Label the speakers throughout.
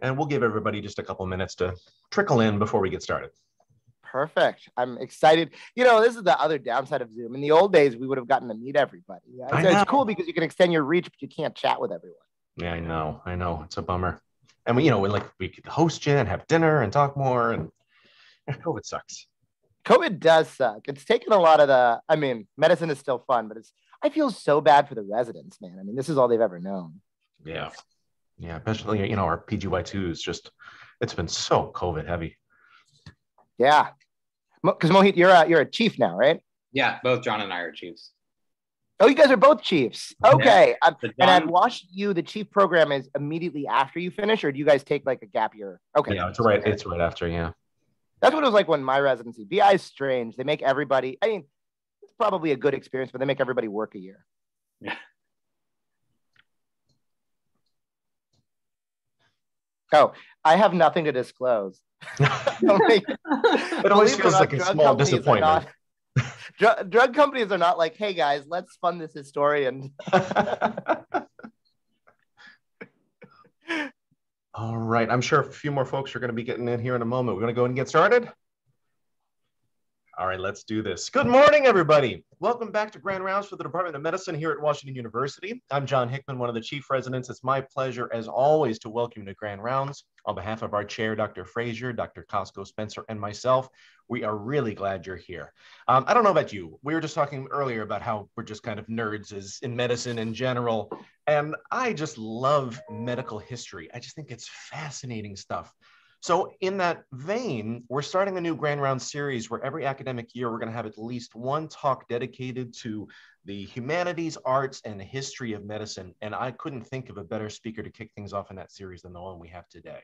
Speaker 1: and we'll give everybody just a couple minutes to trickle in before we get started.
Speaker 2: Perfect. I'm excited. This is the other downside of Zoom. In the old days, we would have gotten to meet everybody. It's cool because you can extend your reach, but you can't chat with everyone.
Speaker 1: Yeah, I know. It's a bummer. And we could host you and have dinner and talk more, and COVID sucks.
Speaker 2: COVID does suck. It's taken a lot of medicine is still fun, but I feel so bad for the residents, man. I mean, this is all they've ever known.
Speaker 1: Yeah. Yeah. Especially, our PGY2s it's been so COVID heavy.
Speaker 2: Yeah. Because Mohit, you're a chief now, right?
Speaker 3: Yeah. Both John and I are chiefs.
Speaker 2: Oh, you guys are both chiefs. Okay.
Speaker 3: Yeah.
Speaker 2: And I've watched the chief program is immediately after you finish, or do you guys take like a gap year? Okay.
Speaker 1: Yeah, it's right. It's right after. Yeah.
Speaker 2: That's what it was like when my residency. BI is strange. They make everybody, it's probably a good experience, but they make everybody work a year.
Speaker 3: Yeah.
Speaker 2: Oh, I have nothing to disclose.
Speaker 1: It always feels like a small disappointment.
Speaker 2: Drug companies are not like, hey guys, let's fund this historian.
Speaker 1: All right. I'm sure a few more folks are going to be getting in here in a moment. We're going to go and get started. All right, let's do this. Good morning, everybody. Welcome back to Grand Rounds for the Department of Medicine here at Washington University. I'm John Hickman, one of the chief residents. It's my pleasure, as always, to welcome you to Grand Rounds. On behalf of our chair, Dr. Frazier, Dr. Costco Spencer, and myself, we are really glad you're here. I don't know about you. We were just talking earlier about how we're just kind of nerds in medicine in general. And I just love medical history. I just think it's fascinating stuff. So in that vein, we're starting a new Grand Rounds series where every academic year, we're going to have at least one talk dedicated to the humanities, arts, and the history of medicine. And I couldn't think of a better speaker to kick things off in that series than the one we have today.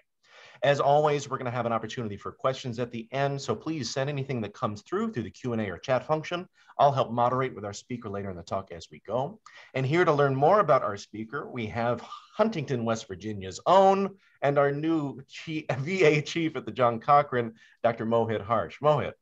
Speaker 1: As always, we're going to have an opportunity for questions at the end, so please send anything that comes through the Q&A or chat function. I'll help moderate with our speaker later in the talk as we go. And here to learn more about our speaker, we have Huntington, West Virginia's own, and our new VA chief at the John Cochrane, Dr. Mohit Harsh. Mohit.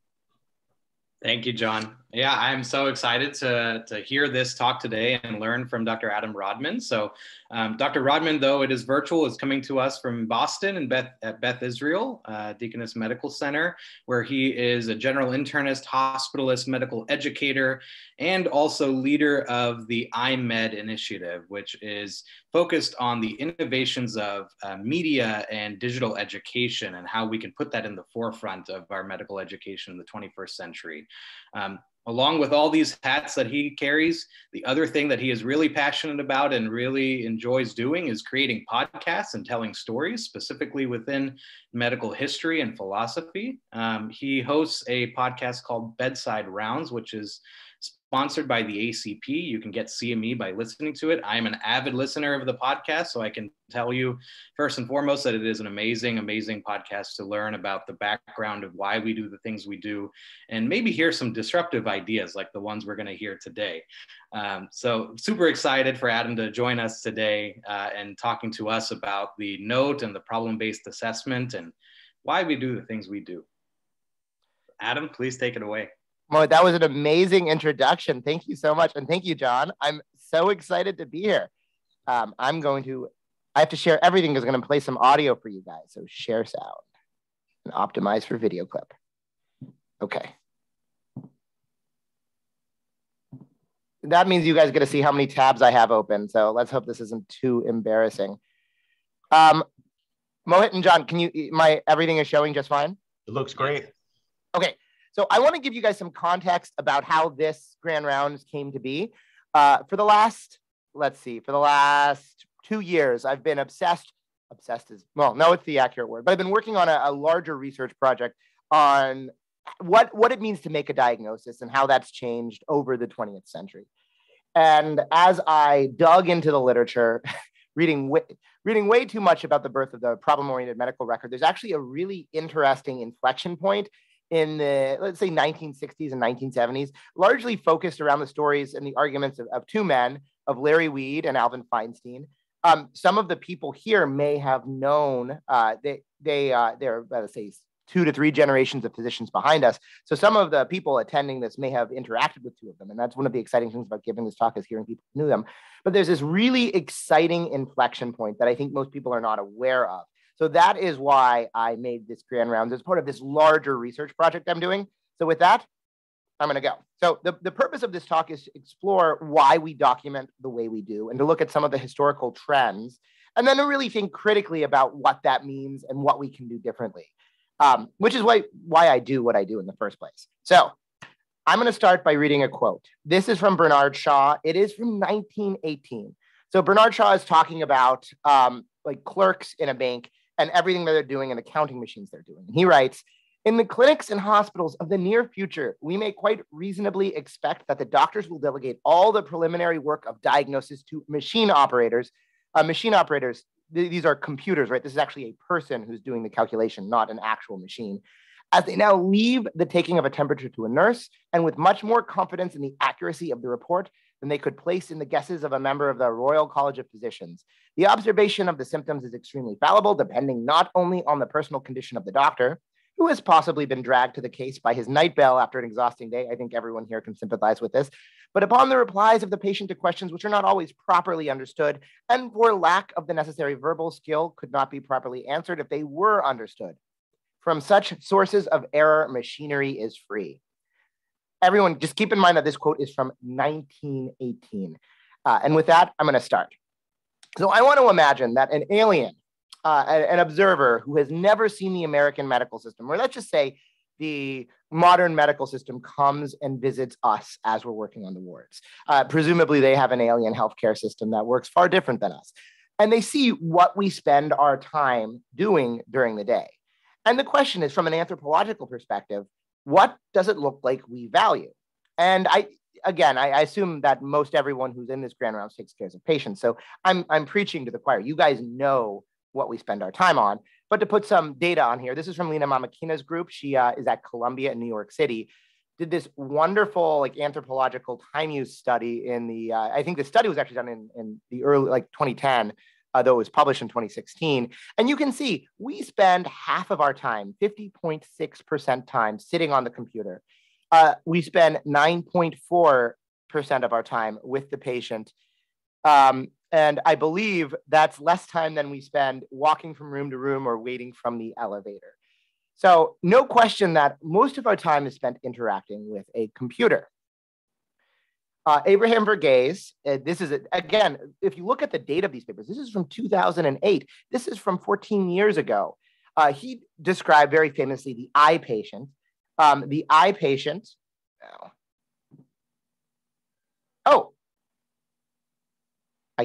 Speaker 3: Thank you, John. Yeah, I'm so excited to hear this talk today and learn from Dr. Adam Rodman. So Dr. Rodman, though it is virtual, is coming to us from Boston and at Beth Israel Deaconess Medical Center, where he is a general internist, hospitalist, medical educator, and also leader of the iMed initiative, which is focused on the innovations of media and digital education and how we can put that in the forefront of our medical education in the 21st century. Along with all these hats that he carries, the other thing that he is really passionate about and really enjoys doing is creating podcasts and telling stories, specifically within medical history and philosophy. He hosts a podcast called Bedside Rounds, which is sponsored by the ACP. You can get CME by listening to it. I am an avid listener of the podcast, so I can tell you first and foremost that it is an amazing, amazing podcast to learn about the background of why we do the things we do and maybe hear some disruptive ideas like the ones we're going to hear today. So super excited for Adam to join us today and talking to us about the NOTE and the problem-based assessment and why we do the things we do. Adam, please take it away.
Speaker 2: Mo, that was an amazing introduction. Thank you so much. And thank you, John. I'm so excited to be here. I have to share everything because I'm going to play some audio for you guys. So share sound and optimize for video clip. Okay. That means you guys get to see how many tabs I have open. So let's hope this isn't too embarrassing. Mohit and John, everything is showing just fine?
Speaker 1: It looks great.
Speaker 2: Okay. So I want to give you guys some context about how this Grand Rounds came to be. For the last 2 years, I've been obsessed is, well, no, it's the accurate word, but I've been working on a larger research project on what it means to make a diagnosis and how that's changed over the 20th century. And as I dug into the literature, reading way too much about the birth of the problem-oriented medical record, there's actually a really interesting inflection point in the, let's say, 1960s and 1970s, largely focused around the stories and the arguments of two men, of Larry Weed and Alvin Feinstein. Some of the people here may have known, they're, let's say, 2 to 3 generations of physicians behind us. So some of the people attending this may have interacted with 2 of them. And that's one of the exciting things about giving this talk is hearing people who knew them. But there's this really exciting inflection point that I think most people are not aware of. So that is why I made this grand rounds as part of this larger research project I'm doing. So with that, I'm going to go. So the purpose of this talk is to explore why we document the way we do and to look at some of the historical trends and then to really think critically about what that means and what we can do differently, which is why I do what I do in the first place. So I'm going to start by reading a quote. This is from Bernard Shaw. It is from 1918. So Bernard Shaw is talking about like clerks in a bank and everything that they're doing and the counting machines they're doing. And he writes, in the clinics and hospitals of the near future, we may quite reasonably expect that the doctors will delegate all the preliminary work of diagnosis to machine operators. These are computers, right? This is actually a person who's doing the calculation, not an actual machine. As they now leave the taking of a temperature to a nurse, and with much more confidence in the accuracy of the report than they could place in the guesses of a member of the Royal College of Physicians. The observation of the symptoms is extremely fallible, depending not only on the personal condition of the doctor, who has possibly been dragged to the case by his night bell after an exhausting day. I think everyone here can sympathize with this, but upon the replies of the patient to questions which are not always properly understood, and for lack of the necessary verbal skill could not be properly answered if they were understood. From such sources of error, machinery is free. Everyone, just keep in mind that this quote is from 1918. And with that, I'm going to start. So I want to imagine that an alien, an observer who has never seen the American medical system, or let's just say the modern medical system, comes and visits us as we're working on the wards. Presumably they have an alien healthcare system that works far different than us. And they see what we spend our time doing during the day. And the question is, from an anthropological perspective, what does it look like we value? And I assume that most everyone who's in this grand rounds takes care of patients. So I'm preaching to the choir. You guys know what we spend our time on. But to put some data on here, this is from Lena Mamakina's group. She is at Columbia in New York City. Did this wonderful anthropological time use study in the, I think the study was actually done in the early 2010, though it was published in 2016. And you can see we spend half of our time, 50.6% time sitting on the computer. We spend 9.4% of our time with the patient. And I believe that's less time than we spend walking from room to room or waiting from the elevator. So no question that most of our time is spent interacting with a computer. Abraham Verghese, this is, again, if you look at the date of these papers, this is from 2008. This is from 14 years ago. He described very famously the eye patient. The eye patient, I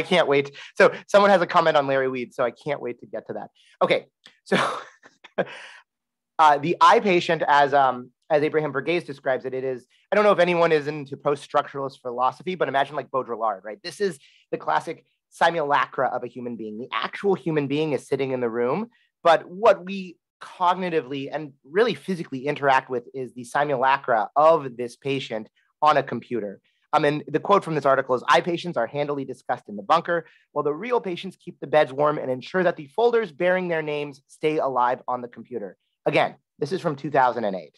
Speaker 2: can't wait. So someone has a comment on Larry Weed, so I can't wait to get to that. Okay, so the eye patient, as Abraham Verghese describes it, it is, I don't know if anyone is into post-structuralist philosophy, but imagine like Baudrillard, right? This is the classic simulacra of a human being. The actual human being is sitting in the room, but what we cognitively and really physically interact with is the simulacra of this patient on a computer. And the quote from this article is, eye patients are handily discussed in the bunker, while the real patients keep the beds warm and ensure that the folders bearing their names stay alive on the computer. Again, this is from 2008.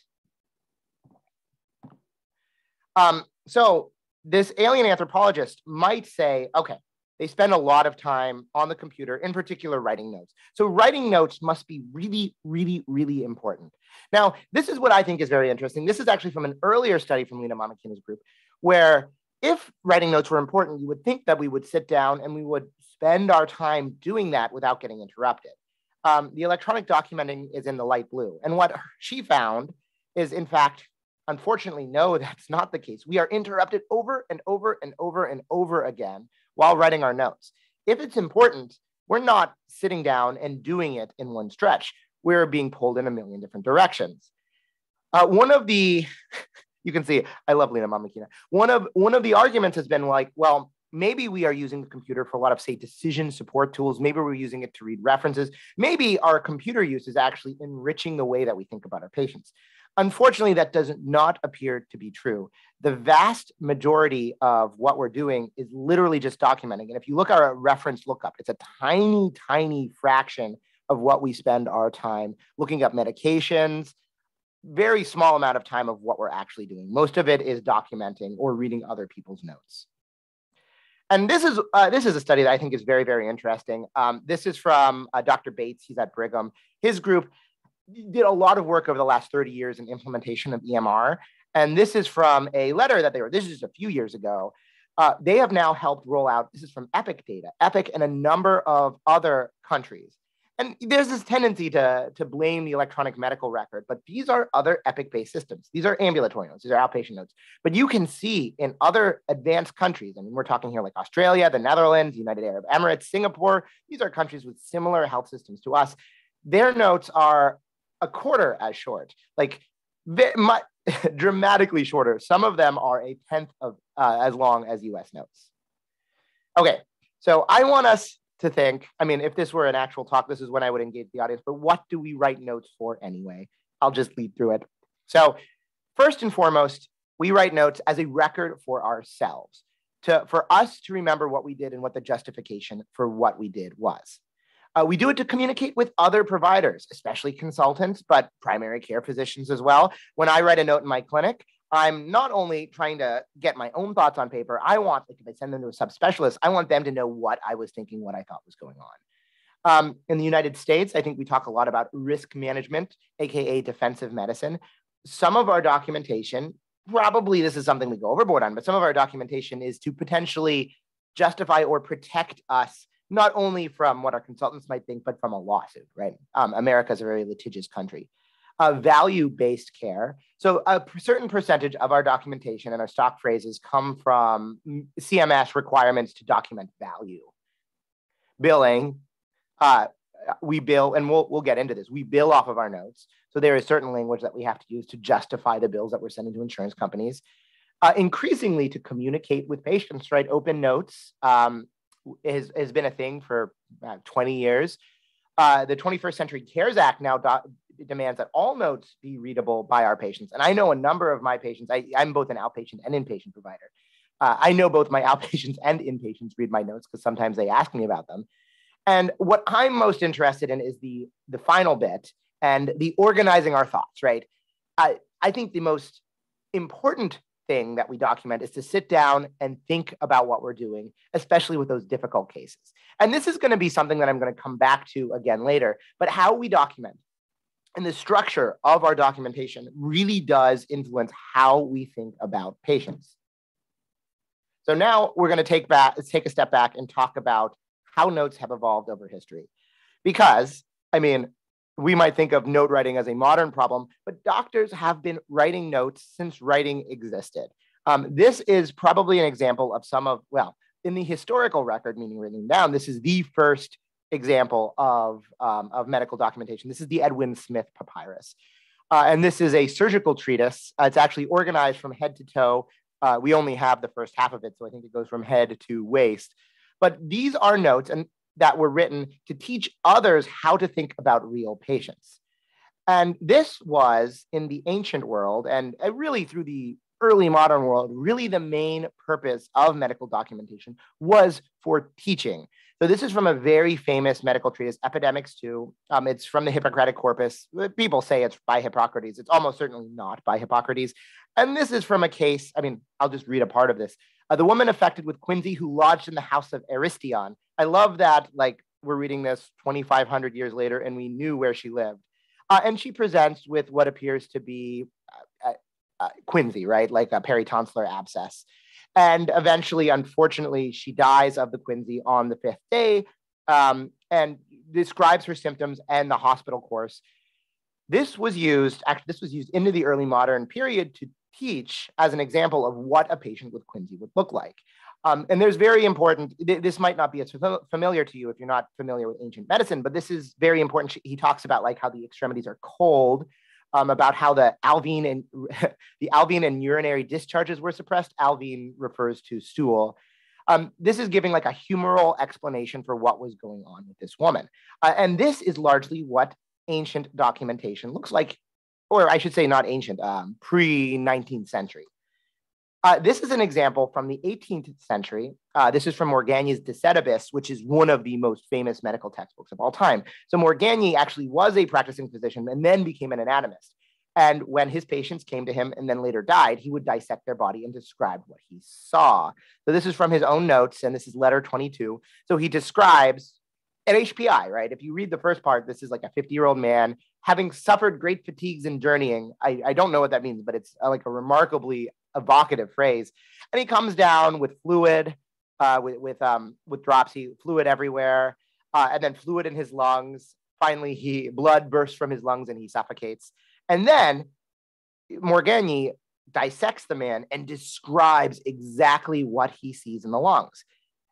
Speaker 2: So this alien anthropologist might say, okay, they spend a lot of time on the computer, in particular writing notes. So writing notes must be really, really, really important. Now, this is what I think is very interesting. This is actually from an earlier study from Lena Mamakina's group, where if writing notes were important, you would think that we would sit down and we would spend our time doing that without getting interrupted. The electronic documenting is in the light blue. And what she found is, in fact, unfortunately, no, that's not the case. We are interrupted over and over and over and over again while writing our notes. If it's important, we're not sitting down and doing it in one stretch. We're being pulled in a million different directions. One of the, you can see, I love Lena Mamakina. One of the arguments has been like, well, maybe we are using the computer for a lot of, say, decision support tools. Maybe we're using it to read references. Maybe our computer use is actually enriching the way that we think about our patients. Unfortunately, that does not appear to be true. The vast majority of what we're doing is literally just documenting. And if you look at our reference lookup, it's a tiny, tiny fraction of what we spend our time looking up medications, very small amount of time of what we're actually doing. Most of it is documenting or reading other people's notes. And this is a study that I think is very, very interesting. This is from Dr. Bates. He's at Brigham. His group did a lot of work over the last 30 years in implementation of EMR. And this is from a letter that this is just a few years ago. They have now helped roll out, this is from Epic data, Epic and a number of other countries. And there's this tendency to blame the electronic medical record, but these are other Epic-based systems. These are ambulatory notes, these are outpatient notes. But you can see in other advanced countries, I mean, we're talking here like Australia, the Netherlands, United Arab Emirates, Singapore, these are countries with similar health systems to us. Their notes are a quarter as short, like dramatically shorter. Some of them are a tenth of as long as US notes. Okay, so I want us to think, I mean, if this were an actual talk, this is when I would engage the audience, but what do we write notes for anyway? I'll just lead through it. So first and foremost, we write notes as a record for ourselves, for us to remember what we did and what the justification for what we did was. We do it to communicate with other providers, especially consultants, but primary care physicians as well. When I write a note in my clinic, I'm not only trying to get my own thoughts on paper, I want, like if I send them to a subspecialist, I want them to know what I was thinking, what I thought was going on. In the United States, I think we talk a lot about risk management, AKA defensive medicine. Some of our documentation, probably this is something we go overboard on, but some of our documentation is to potentially justify or protect us not only from what our consultants might think, but from a lawsuit, right? America is a very litigious country. Value-based care. So a certain percentage of our documentation and our stock phrases come from CMS requirements to document value. Billing, we bill, and we'll get into this, we bill off of our notes. So there is certain language that we have to use to justify the bills that we're sending to insurance companies. Increasingly to communicate with patients, right? Open notes has been a thing for 20 years. The 21st Century Cares Act now demands that all notes be readable by our patients. And I know a number of my patients, I'm both an outpatient and inpatient provider. I know both my outpatients and inpatients read my notes because sometimes they ask me about them. And what I'm most interested in is the final bit and the organizing our thoughts, right? I think the most important thing that we document is to sit down and think about what we're doing, especially with those difficult cases. And this is going to be something that I'm going to come back to again later, but how we document and the structure of our documentation really does influence how we think about patients. So now we're going to take a step back and talk about how notes have evolved over history. Because, I mean, we might think of note writing as a modern problem, but doctors have been writing notes since writing existed. This is probably an example of in the historical record, meaning written down, this is the first example of medical documentation. This is the Edwin Smith Papyrus. And this is a surgical treatise. It's actually organized from head to toe. We only have the first half of it, so I think it goes from head to waist. But these are notes that were written to teach others how to think about real patients. And this was in the ancient world and really through the early modern world, really the main purpose of medical documentation was for teaching. So this is from a very famous medical treatise, Epidemics 2. It's from the Hippocratic Corpus. People say it's by Hippocrates. It's almost certainly not by Hippocrates. And this is from a case, I mean, I'll just read a part of this. The woman affected with quinsy who lodged in the house of Aristion. I love that, like, we're reading this 2,500 years later and we knew where she lived. And she presents with what appears to be quinsy, right? Like a peritonsillar abscess. And eventually, unfortunately, she dies of the quinsy on the 5th day and describes her symptoms and the hospital course. This was used into the early modern period to teach as an example of what a patient with quinsy would look like. And there's very important, this might not be as familiar to you if you're not familiar with ancient medicine, but this is very important. He talks about like how the extremities are cold, about how the alvein and urinary discharges were suppressed. Alvein refers to stool. This is giving like a humoral explanation for what was going on with this woman. And this is largely what ancient documentation looks like, or I should say not ancient, pre-19th century. This is an example from the 18th century. This is from Morgagni's De Sedibus, which is one of the most famous medical textbooks of all time. So Morgagni actually was a practicing physician and then became an anatomist. And when his patients came to him and then later died, he would dissect their body and describe what he saw. So this is from his own notes, and this is letter 22. So he describes an HPI, right? If you read the first part, this is like a 50-year-old man having suffered great fatigues in journeying. I don't know what that means, but it's like a remarkably evocative phrase. And he comes down with fluid, with dropsy, fluid everywhere, and then fluid in his lungs. Finally, blood bursts from his lungs and he suffocates. And then Morgagni dissects the man and describes exactly what he sees in the lungs.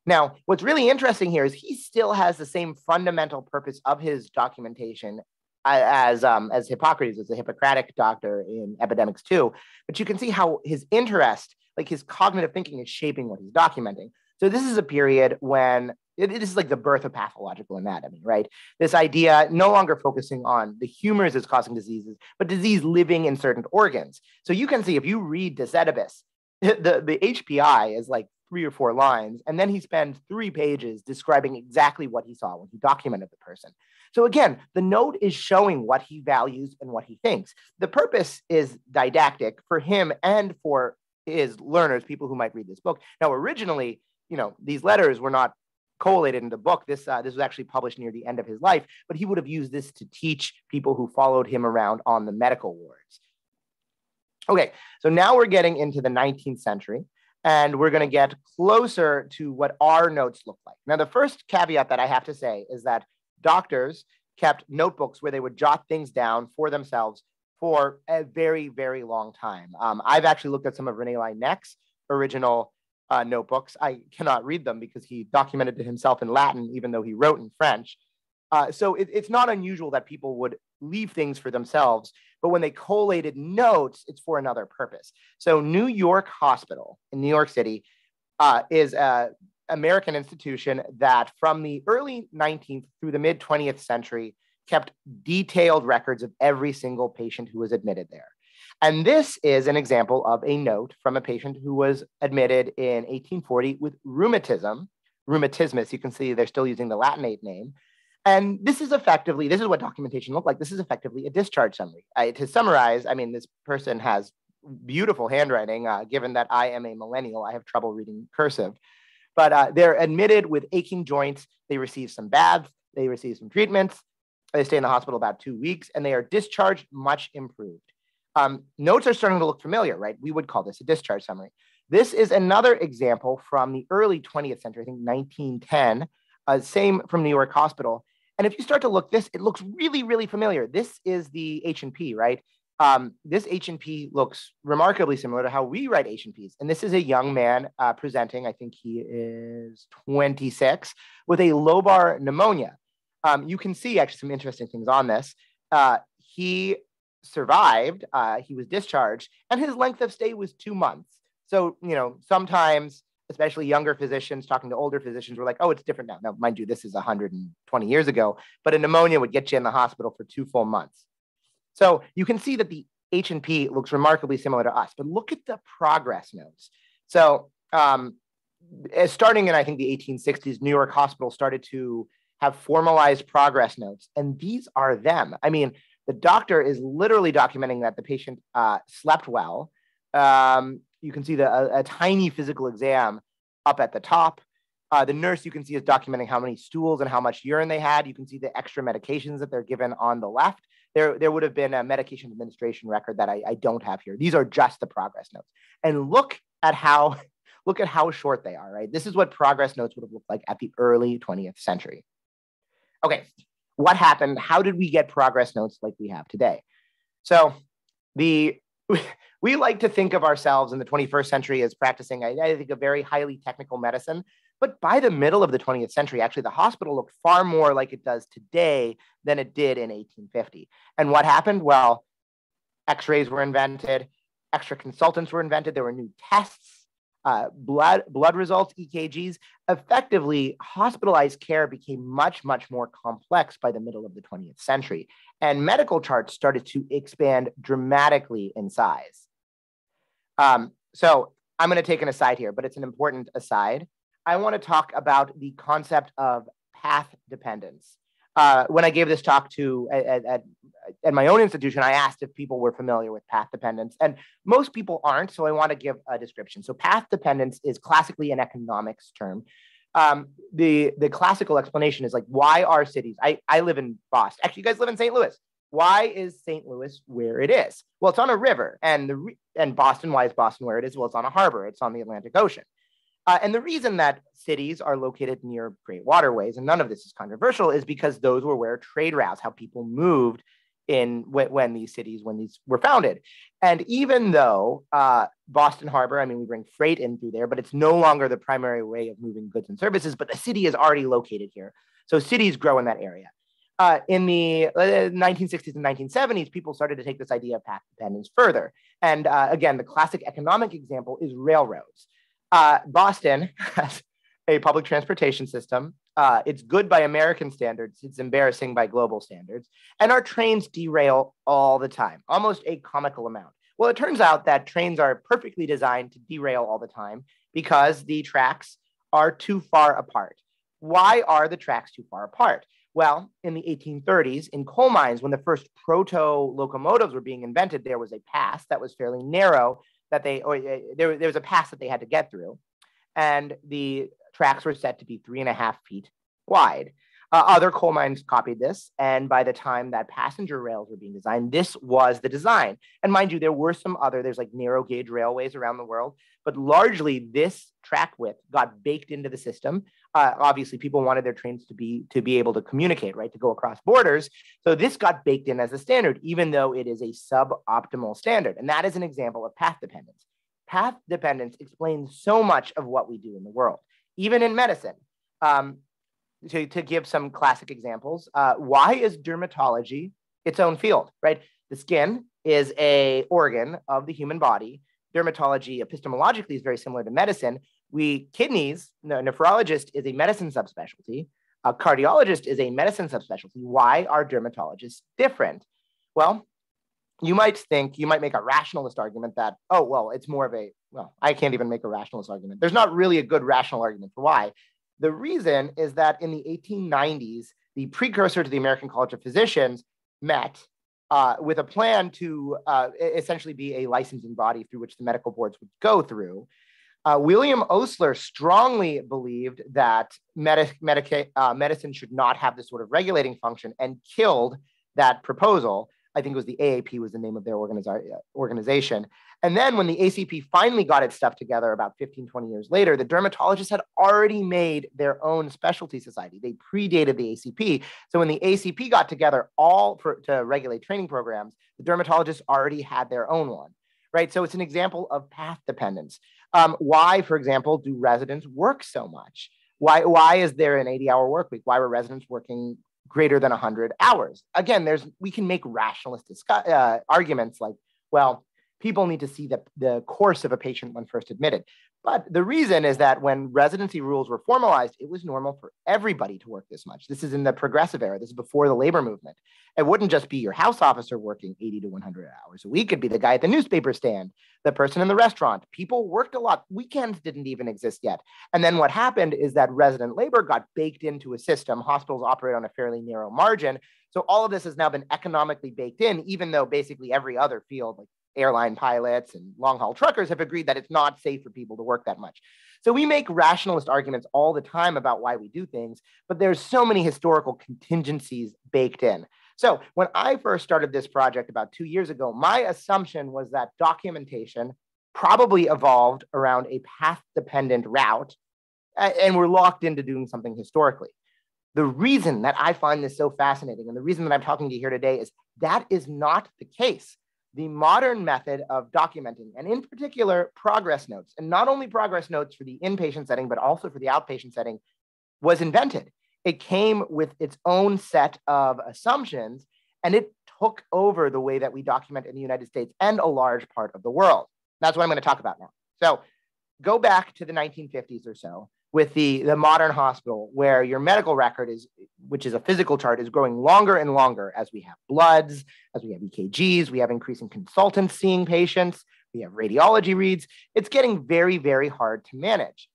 Speaker 2: Now, what's really interesting here is he still has the same fundamental purpose of his documentation as Hippocrates, as a Hippocratic doctor in Epidemics 2. But you can see how his interest, like his cognitive thinking, is shaping what he's documenting. So this is a period when this is like the birth of pathological anatomy, right? This idea no longer focusing on the humors as causing diseases, but disease living in certain organs. So you can see if you read De Sedibus, the HPI is like 3 or 4 lines, and then he spends 3 pages describing exactly what he saw when he documented the person. So again, the note is showing what he values and what he thinks. The purpose is didactic for him and for his learners, people who might read this book. Now, originally, these letters were not collated in the book. This was actually published near the end of his life, but he would have used this to teach people who followed him around on the medical wards. Okay, so now we're getting into the 19th century, and we're going to get closer to what our notes look like. Now, the first caveat that I have to say is that doctors kept notebooks where they would jot things down for themselves for a very, very long time. I've actually looked at some of René Laennec's original notebooks. I cannot read them because he documented it himself in Latin, even though he wrote in French. So it's not unusual that people would leave things for themselves, but when they collated notes, it's for another purpose. So New York Hospital in New York City is an American institution that from the early 19th through the mid 20th century kept detailed records of every single patient who was admitted there. And this is an example of a note from a patient who was admitted in 1840 with rheumatismus. You can see they're still using the Latinate name. And this is what documentation looked like. This is effectively a discharge summary. To summarize, I mean, this person has beautiful handwriting. Given that I am a millennial, I have trouble reading cursive. But they're admitted with aching joints. They receive some baths. They receive some treatments. They stay in the hospital about 2 weeks, and they are discharged much improved. Notes are starting to look familiar, right? We would call this a discharge summary. This is another example from the early 20th century, I think 1910, same from New York Hospital. And if you start to look it looks really, really familiar. This is the H&P, right? This H&P looks remarkably similar to how we write H&Ps. And this is a young man presenting, I think he is 26, with a lobar pneumonia. You can see actually some interesting things on this. He survived, he was discharged, and his length of stay was 2 months. So, sometimes, especially younger physicians talking to older physicians were like, oh, it's different now. Now, mind you, this is 120 years ago, but a pneumonia would get you in the hospital for 2 full months. So you can see that the H&P looks remarkably similar to us, but look at the progress notes. So starting in, I think, the 1860s, New York Hospital started to have formalized progress notes, and these are them. I mean, the doctor is literally documenting that the patient slept well. You can see a tiny physical exam up at the top. The nurse, you can see, is documenting how many stools and how much urine they had. You can see the extra medications that they're given on the left. There would have been a medication administration record that I don't have here. These are just the progress notes. And look at how short they are, right? This is what progress notes would have looked like at the early 20th century. Okay, what happened? How did we get progress notes like we have today? So we like to think of ourselves in the 21st century as practicing, I think, a very highly technical medicine. But by the middle of the 20th century, actually, the hospital looked far more like it does today than it did in 1850. And what happened? Well, X-rays were invented, extra consultants were invented, there were new tests, blood results, EKGs. Effectively, hospitalized care became much, much more complex by the middle of the 20th century. And medical charts started to expand dramatically in size. So I'm going to take an aside here, but it's an important aside. I want to talk about the concept of path dependence. When I gave this talk at my own institution, I asked if people were familiar with path dependence, and most people aren't, so I want to give a description. So path dependence is classically an economics term. The classical explanation is like, why are cities, I live in Boston. Actually, you guys live in St. Louis. Why is St. Louis where it is? Well, it's on a river. And Boston, why is Boston where it is? Well, it's on a harbor. It's on the Atlantic Ocean. And the reason that cities are located near great waterways, and none of this is controversial, is because those were where trade routes, how people moved when these were founded. And even though Boston Harbor, I mean, we bring freight in through there, but it's no longer the primary way of moving goods and services, but the city is already located here. So cities grow in that area. In the 1960s and 1970s, people started to take this idea of path dependence further. And again, the classic economic example is railroads. Boston has a public transportation system. It's good by American standards. It's embarrassing by global standards. And our trains derail all the time, almost a comical amount. Well, it turns out that trains are perfectly designed to derail all the time because the tracks are too far apart. Why are the tracks too far apart? Well, in the 1830s, in coal mines, when the first proto-locomotives were being invented, there was a pass that was fairly narrow that there was a pass that they had to get through. And the tracks were set to be 3.5 feet wide. Other coal mines copied this. And by the time that passenger rails were being designed, this was the design. And mind you, there were there's like narrow gauge railways around the world, but largely this track width got baked into the system. Obviously, people wanted their trains to be able to communicate, right, to go across borders. So this got baked in as a standard, even though it is a suboptimal standard. And that is an example of path dependence. Path dependence explains so much of what we do in the world, even in medicine. To give some classic examples, why is dermatology its own field, right? The skin is an organ of the human body. Dermatology epistemologically is very similar to medicine. Kidneys, nephrologist is a medicine subspecialty. A cardiologist is a medicine subspecialty. Why are dermatologists different? Well, you might make a rationalist argument that, oh, well, it's more of I can't even make a rationalist argument. There's not really a good rational argument for why. The reason is that in the 1890s, the precursor to the American College of Physicians met with a plan to essentially be a licensing body through which the medical boards would go through. William Osler strongly believed that medicine should not have this sort of regulating function and killed that proposal. I think it was the AAP was the name of their organization. And then when the ACP finally got its stuff together about 15, 20 years later, the dermatologists had already made their own specialty society. They predated the ACP. So when the ACP got together to regulate training programs, the dermatologists already had their own one, right? So it's an example of path dependence. Why, for example, do residents work so much? Why is there an 80-hour work week? Why were residents working greater than 100 hours? Again, we can make rationalist arguments like, well, people need to see the course of a patient when first admitted. But the reason is that when residency rules were formalized, it was normal for everybody to work this much. This is in the progressive era. This is before the labor movement. It wouldn't just be your house officer working 80 to 100 hours a week. It could be the guy at the newspaper stand, the person in the restaurant. People worked a lot. Weekends didn't even exist yet. And then what happened is that resident labor got baked into a system. Hospitals operate on a fairly narrow margin. So all of this has now been economically baked in, even though basically every other field, like airline pilots and long-haul truckers, have agreed that it's not safe for people to work that much. So we make rationalist arguments all the time about why we do things, but there's so many historical contingencies baked in. So when I first started this project about 2 years ago, my assumption was that documentation probably evolved around a path-dependent route, and we're locked into doing something historically. The reason that I find this so fascinating, and the reason that I'm talking to you here today, is that is not the case. The modern method of documenting, and in particular, progress notes, and not only progress notes for the inpatient setting, but also for the outpatient setting, was invented. It came with its own set of assumptions, and it took over the way that we document in the United States and a large part of the world. That's what I'm going to talk about now. So go back to the 1950s or so with the modern hospital, where your medical record which is a physical chart, is growing longer and longer as we have bloods, as we have EKGs, we have increasing consultants seeing patients, we have radiology reads. It's getting very, very hard to manage.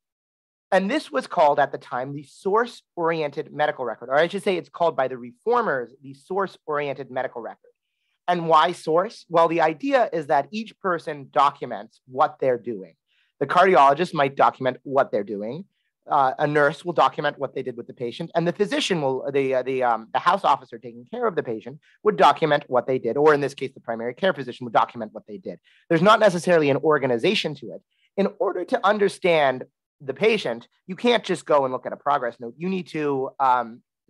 Speaker 2: And this was called at the time the source-oriented medical record, or I should say it's called by the reformers the source-oriented medical record. And why source? Well, the idea is that each person documents what they're doing. The cardiologist might document what they're doing. A nurse will document what they did with the patient, and the physician will, the house officer taking care of the patient would document what they did, or in this case, the primary care physician would document what they did. There's not necessarily an organization to it. In order to understand the patient, you can't just go and look at a progress note. You need to,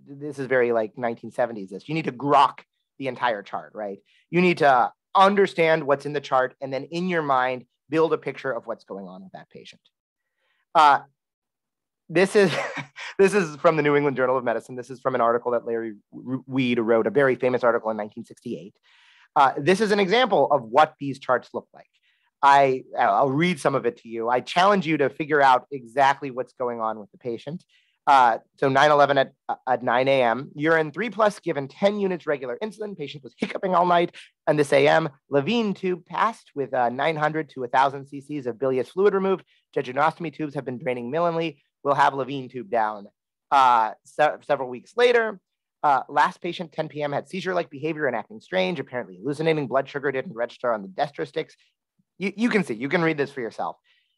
Speaker 2: this is very like 1970s, this, you need to grok the entire chart, right? You need to understand what's in the chart and then in your mind, build a picture of what's going on with that patient. This is from the New England Journal of Medicine. This is from an article that Larry Weed wrote, a very famous article in 1968. This is an example of what these charts look like. I'll read some of it to you. I challenge you to figure out exactly what's going on with the patient. So 9/11 at 9 a.m., urine 3+ given 10 units regular insulin. Patient was hiccuping all night. And this a.m., Levine tube passed with 900 to 1,000 cc's of bilious fluid removed. Jejunostomy tubes have been draining millionly. We'll have Levine tube down. Several weeks later, last patient, 10 p.m., had seizure-like behavior and acting strange, apparently hallucinating. Blood sugar didn't register on the dextro sticks. You can see, you can read this for yourself.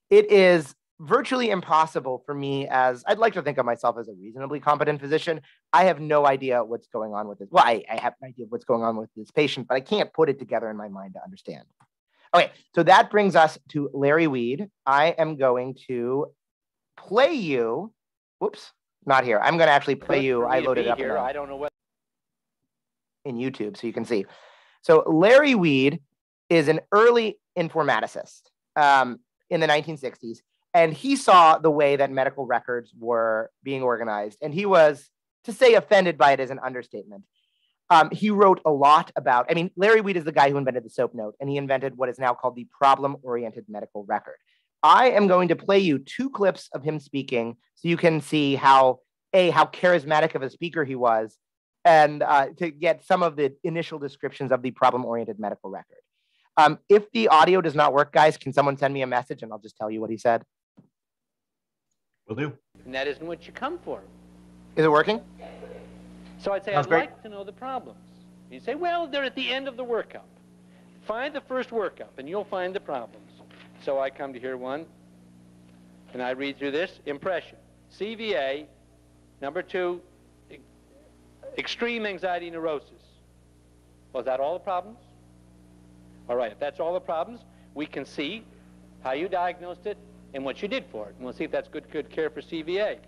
Speaker 2: It is virtually impossible for me, as I'd like to think of myself as a reasonably competent physician. I have no idea what's going on with this. Well, I have an idea of what's going on with this patient, but I can't put it together in my mind to understand. Okay, so that brings us to Larry Weed. I am going to play you, whoops, not here. I'm going to actually play you. I loaded it up here. I don't know what in YouTube, so you can see. So Larry Weed is an early informaticist in the 1960s, and he saw the way that medical records were being organized, and he was, to say offended by it is an understatement. He wrote a lot about, I mean, Larry Weed is the guy who invented the SOAP note, and he invented what is now called the problem-oriented medical record. I am going to play you 2 clips of him speaking so you can see how charismatic of a speaker he was, and to get some of the initial descriptions of the problem-oriented medical record. If the audio does not work, guys, can someone send me a message and I'll just tell you what he said?
Speaker 1: Will do.
Speaker 4: And that isn't what you come for.
Speaker 2: Is it working?
Speaker 4: So I'd say,
Speaker 2: Sounds
Speaker 4: I'd
Speaker 2: great.
Speaker 4: like to know the problems. You say, well, they're at the end of the workup. Find the first workup and you'll find the problems. So I come to here one, and I read through this. Impression, CVA, number 2, extreme anxiety neurosis. Was that all the problems? All right, if that's all the problems, we can see how you diagnosed it and what you did for it. And we'll see if that's good care for CVA.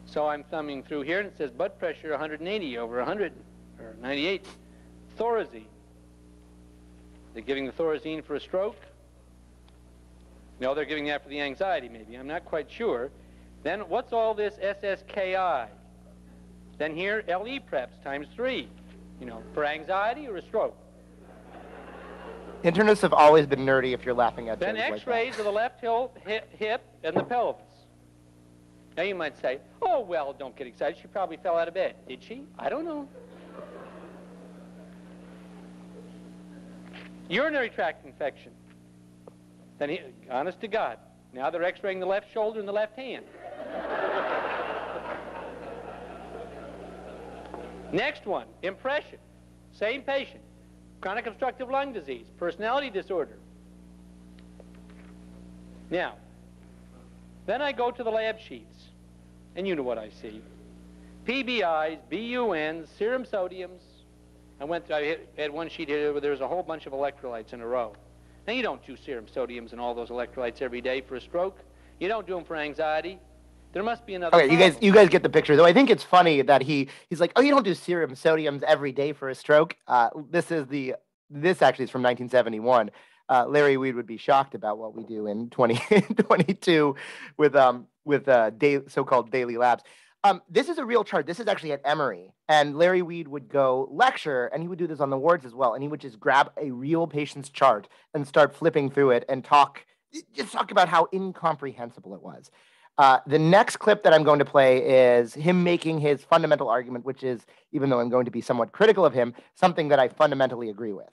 Speaker 4: So I'm thumbing through here, and it says blood pressure 180 over 100, or 98. Thorazine. They're giving the Thorazine for a stroke. No, they're giving that for the anxiety, maybe. I'm not quite sure. Then what's all this SSKI? Then here, LE preps times 3. You know, for anxiety or a stroke.
Speaker 2: Internists have always been nerdy if you're laughing at
Speaker 4: Then X-rays
Speaker 2: like
Speaker 4: of the left hip and the pelvis. Now you might say, oh, well, don't get excited. She probably fell out of bed. Did she? I don't know. Urinary tract infection. Then, honest to God, now they're X-raying the left shoulder and the left hand. Next one, impression. Same patient. Chronic obstructive lung disease, personality disorder. Now, then I go to the lab sheets, and you know what I see. PBIs, BUNs, serum sodiums. I had one sheet here where there was a whole bunch of electrolytes in a row. Now, you don't do serum sodiums and all those electrolytes every day for a stroke. You don't do them for anxiety. There must be another
Speaker 2: Okay,
Speaker 4: problem.
Speaker 2: you guys get the picture, though. I think it's funny that he's like, oh, you don't do serum sodiums every day for a stroke. This actually is from 1971. Larry Weed would be shocked about what we do in 2022 with so-called daily labs. This is a real chart. This is actually at Emory, and Larry Weed would go lecture, and he would do this on the wards as well, and he would just grab a real patient's chart and start flipping through it and talk about how incomprehensible it was. The next clip that I'm going to play is him making his fundamental argument, which is, even though I'm going to be somewhat critical of him, something that I fundamentally agree with.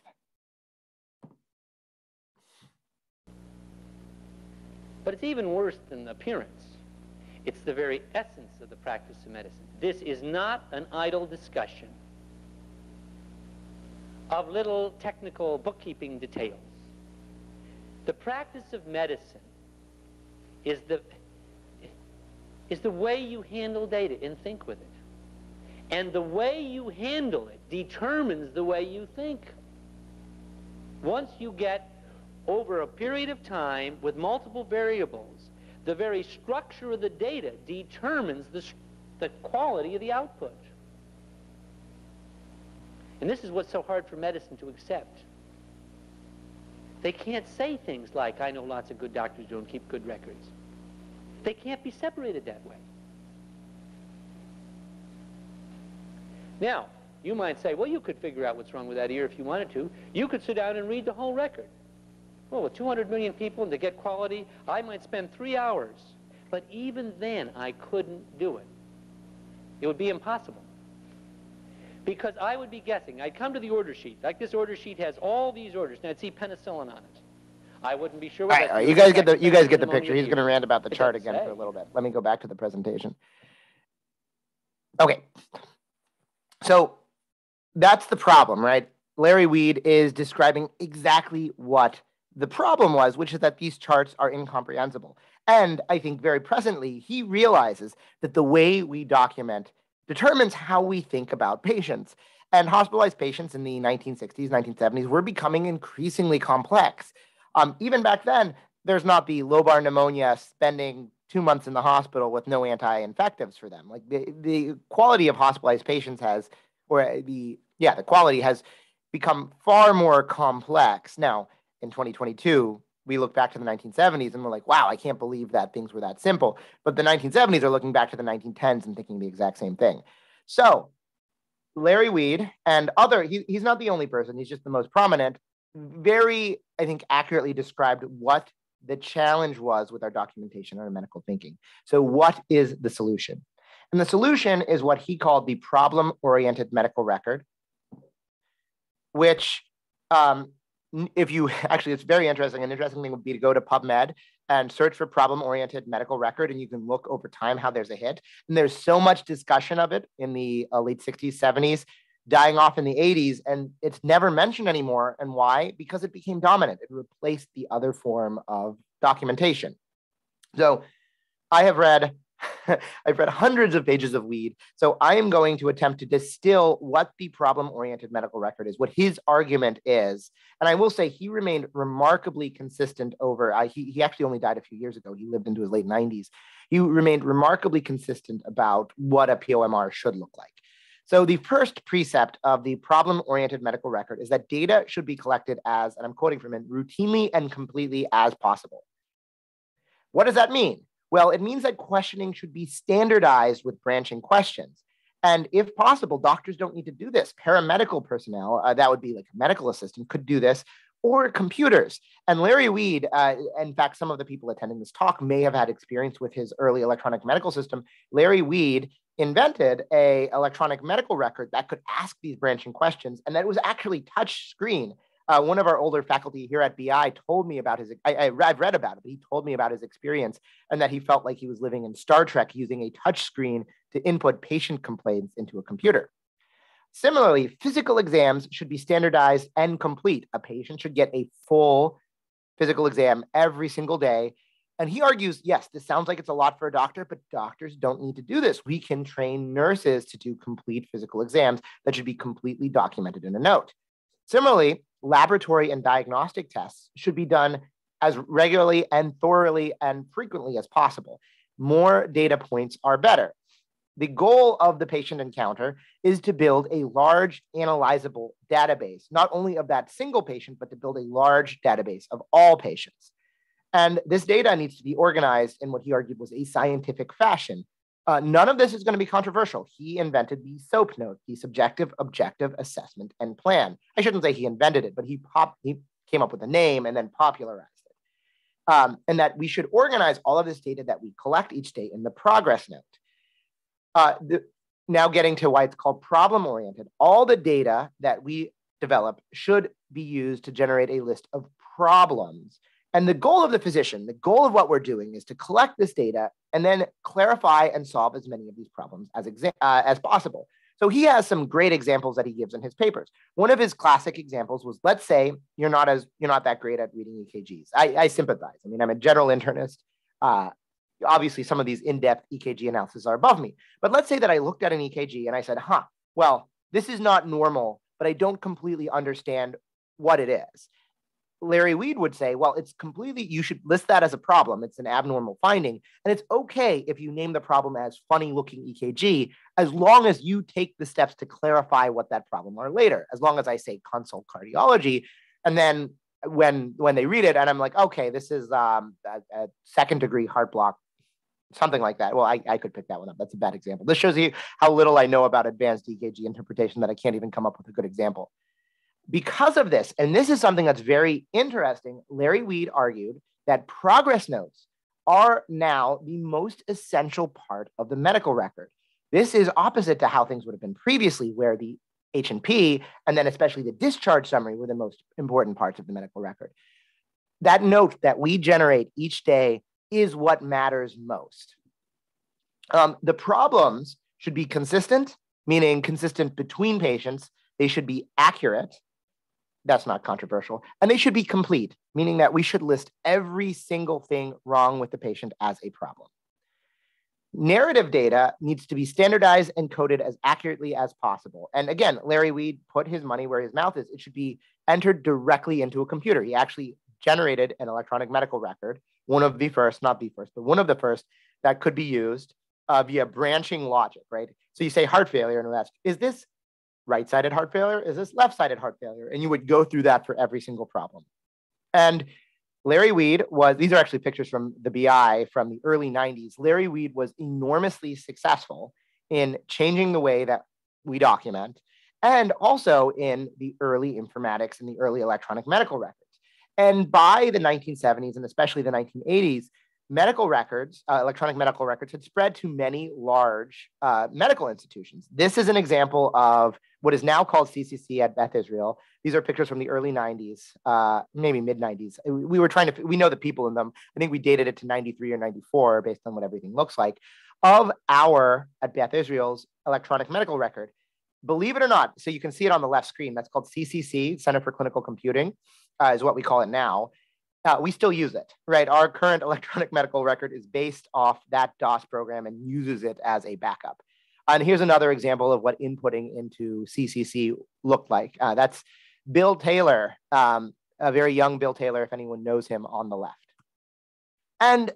Speaker 4: But it's even worse than appearance. It's the very essence of the practice of medicine. This is not an idle discussion of little technical bookkeeping details. The practice of medicine is the way you handle data and think with it. And the way you handle it determines the way you think. Once you get over a period of time with multiple variables, the very structure of the data determines the quality of the output. And this is what's so hard for medicine to accept. They can't say things like, I know lots of good doctors who don't keep good records. They can't be separated that way. Now, you might say, well, you could figure out what's wrong with that ear if you wanted to. You could sit down and read the whole record. Well, with 200 million people and to get quality, I might spend 3 hours. But even then, I couldn't do it. It would be impossible. Because I would be guessing. I'd come to the order sheet. Like this order sheet has all these orders. Now, I'd see penicillin on it. I wouldn't be sure what
Speaker 2: all right, you guys get the picture. He's going to rant about the chart again for a little bit. Let me go back to the presentation. Okay. So that's the problem, right? Larry Weed is describing exactly what the problem was, which is that these charts are incomprehensible. And I think very presently, he realizes that the way we document determines how we think about patients. And hospitalized patients in the 1960s, 1970s were becoming increasingly complex. Even back then, there's not the lobar pneumonia spending 2 months in the hospital with no anti-infectives for them. Like the quality of hospitalized patients the quality has become far more complex. Now, in 2022, we look back to the 1970s and we're like, wow, I can't believe that things were that simple. But the 1970s are looking back to the 1910s and thinking the exact same thing. So Larry Weed and he's not the only person, he's just the most prominent, very, I think, accurately described what the challenge was with our documentation and our medical thinking. So what is the solution? And the solution is what he called the problem-oriented medical record, which it's very interesting. An interesting thing would be to go to PubMed and search for problem-oriented medical record, and you can look over time how there's a hit. And there's so much discussion of it in the late 60s, 70s, dying off in the 80s, and it's never mentioned anymore. And why? Because it became dominant. It replaced the other form of documentation. So I've read hundreds of pages of Weed. So I am going to attempt to distill what the problem-oriented medical record is, what his argument is. And I will say he remained remarkably consistent over, he actually only died a few years ago. He lived into his late 90s. He remained remarkably consistent about what a POMR should look like. So the first precept of the problem-oriented medical record is that data should be collected as, and I'm quoting from him, routinely and completely as possible. What does that mean? Well, it means that questioning should be standardized with branching questions. And if possible, doctors don't need to do this. Paramedical personnel, that would be like a medical assistant, could do this, or computers. And Larry Weed, in fact, some of the people attending this talk may have had experience with his early electronic medical system. Larry Weed invented a electronic medical record that could ask these branching questions, and that was actually touch screen. One of our older faculty here at BI told me about I've read about it, but he told me about his experience and that he felt like he was living in Star Trek using a touch screen to input patient complaints into a computer. Similarly, physical exams should be standardized and complete. A patient should get a full physical exam every single day. And he argues, yes, this sounds like it's a lot for a doctor, but doctors don't need to do this. We can train nurses to do complete physical exams that should be completely documented in a note. Similarly, laboratory and diagnostic tests should be done as regularly and thoroughly and frequently as possible. More data points are better. The goal of the patient encounter is to build a large analyzable database, not only of that single patient, but to build a large database of all patients. And this data needs to be organized in what he argued was a scientific fashion. None of this is going to be controversial. He invented the SOAP note, the subjective, objective, assessment, and plan. I shouldn't say he invented it, but he came up with a name and then popularized it. And that we should organize all of this data that we collect each day in the progress note. Now getting to why it's called problem-oriented, all the data that we develop should be used to generate a list of problems And the goal of the physician, the goal of what we're doing is to collect this data and then clarify and solve as many of these problems as possible. So he has some great examples that he gives in his papers. One of his classic examples was, let's say you're not that great at reading EKGs. I sympathize. I mean, I'm a general internist. Obviously, some of these in-depth EKG analyses are above me. But let's say that I looked at an EKG and I said, well, this is not normal, but I don't completely understand what it is. Larry Weed would say, well, you should list that as a problem. It's an abnormal finding. And it's okay if you name the problem as funny looking EKG, as long as you take the steps to clarify what that problem are later, as long as I say consult cardiology. And then when they read it and I'm like, okay, this is a second degree heart block, something like that. Well, I could pick that one up. That's a bad example. This shows you how little I know about advanced EKG interpretation that I can't even come up with a good example. Because of this, and this is something that's very interesting, Larry Weed argued that progress notes are now the most essential part of the medical record. This is opposite to how things would have been previously, where the H&P and then especially the discharge summary were the most important parts of the medical record. That note that we generate each day is what matters most. The problems should be consistent, meaning consistent between patients. They should be accurate. That's not controversial. And they should be complete, meaning that we should list every single thing wrong with the patient as a problem. Narrative data needs to be standardized and coded as accurately as possible. And again, Larry Weed put his money where his mouth is. It should be entered directly into a computer. He actually generated an electronic medical record, one of the first, not the first, but one of the first that could be used via branching logic, right? So you say heart failure and we'll ask, is this right-sided heart failure? Is this left-sided heart failure? And you would go through that for every single problem. And Larry Weed these are actually pictures from the BI from the early 90s. Larry Weed was enormously successful in changing the way that we document and also in the early informatics and the early electronic medical records. And by the 1970s and especially the 1980s, medical records, electronic medical records had spread to many large medical institutions. This is an example of what is now called CCC at Beth Israel. These are pictures from the early 90s, maybe mid 90s. We know the people in them. I think we dated it to 93 or 94 based on what everything looks like of at Beth Israel's electronic medical record. Believe it or not, so you can see it on the left screen. That's called CCC, Center for Clinical Computing, is what we call it now. We still use it, right? Our current electronic medical record is based off that DOS program and uses it as a backup. And here's another example of what inputting into CCC looked like. That's Bill Taylor, a very young Bill Taylor, if anyone knows him, on the left. And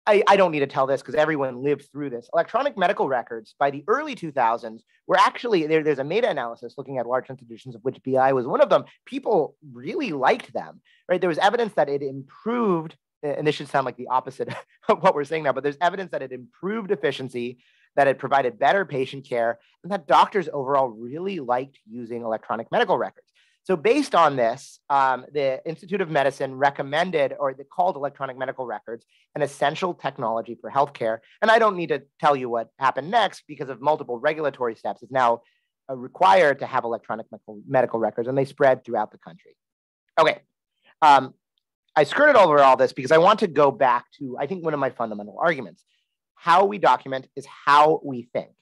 Speaker 2: I don't need to tell this because everyone lived through this. Electronic medical records by the early 2000s were actually, there's a meta-analysis looking at large institutions of which BI was one of them. People really liked them, right? There was evidence that it improved, and this should sound like the opposite of what we're saying now, but there's evidence that it improved efficiency, that it provided better patient care, and that doctors overall really liked using electronic medical records. So based on this, the Institute of Medicine recommended, or they called electronic medical records an essential technology for healthcare. And I don't need to tell you what happened next because of multiple regulatory steps. It's now required to have electronic medical records, and they spread throughout the country. Okay, I skirted over all this because I want to go back to, I think, one of my fundamental arguments. How we document is how we think.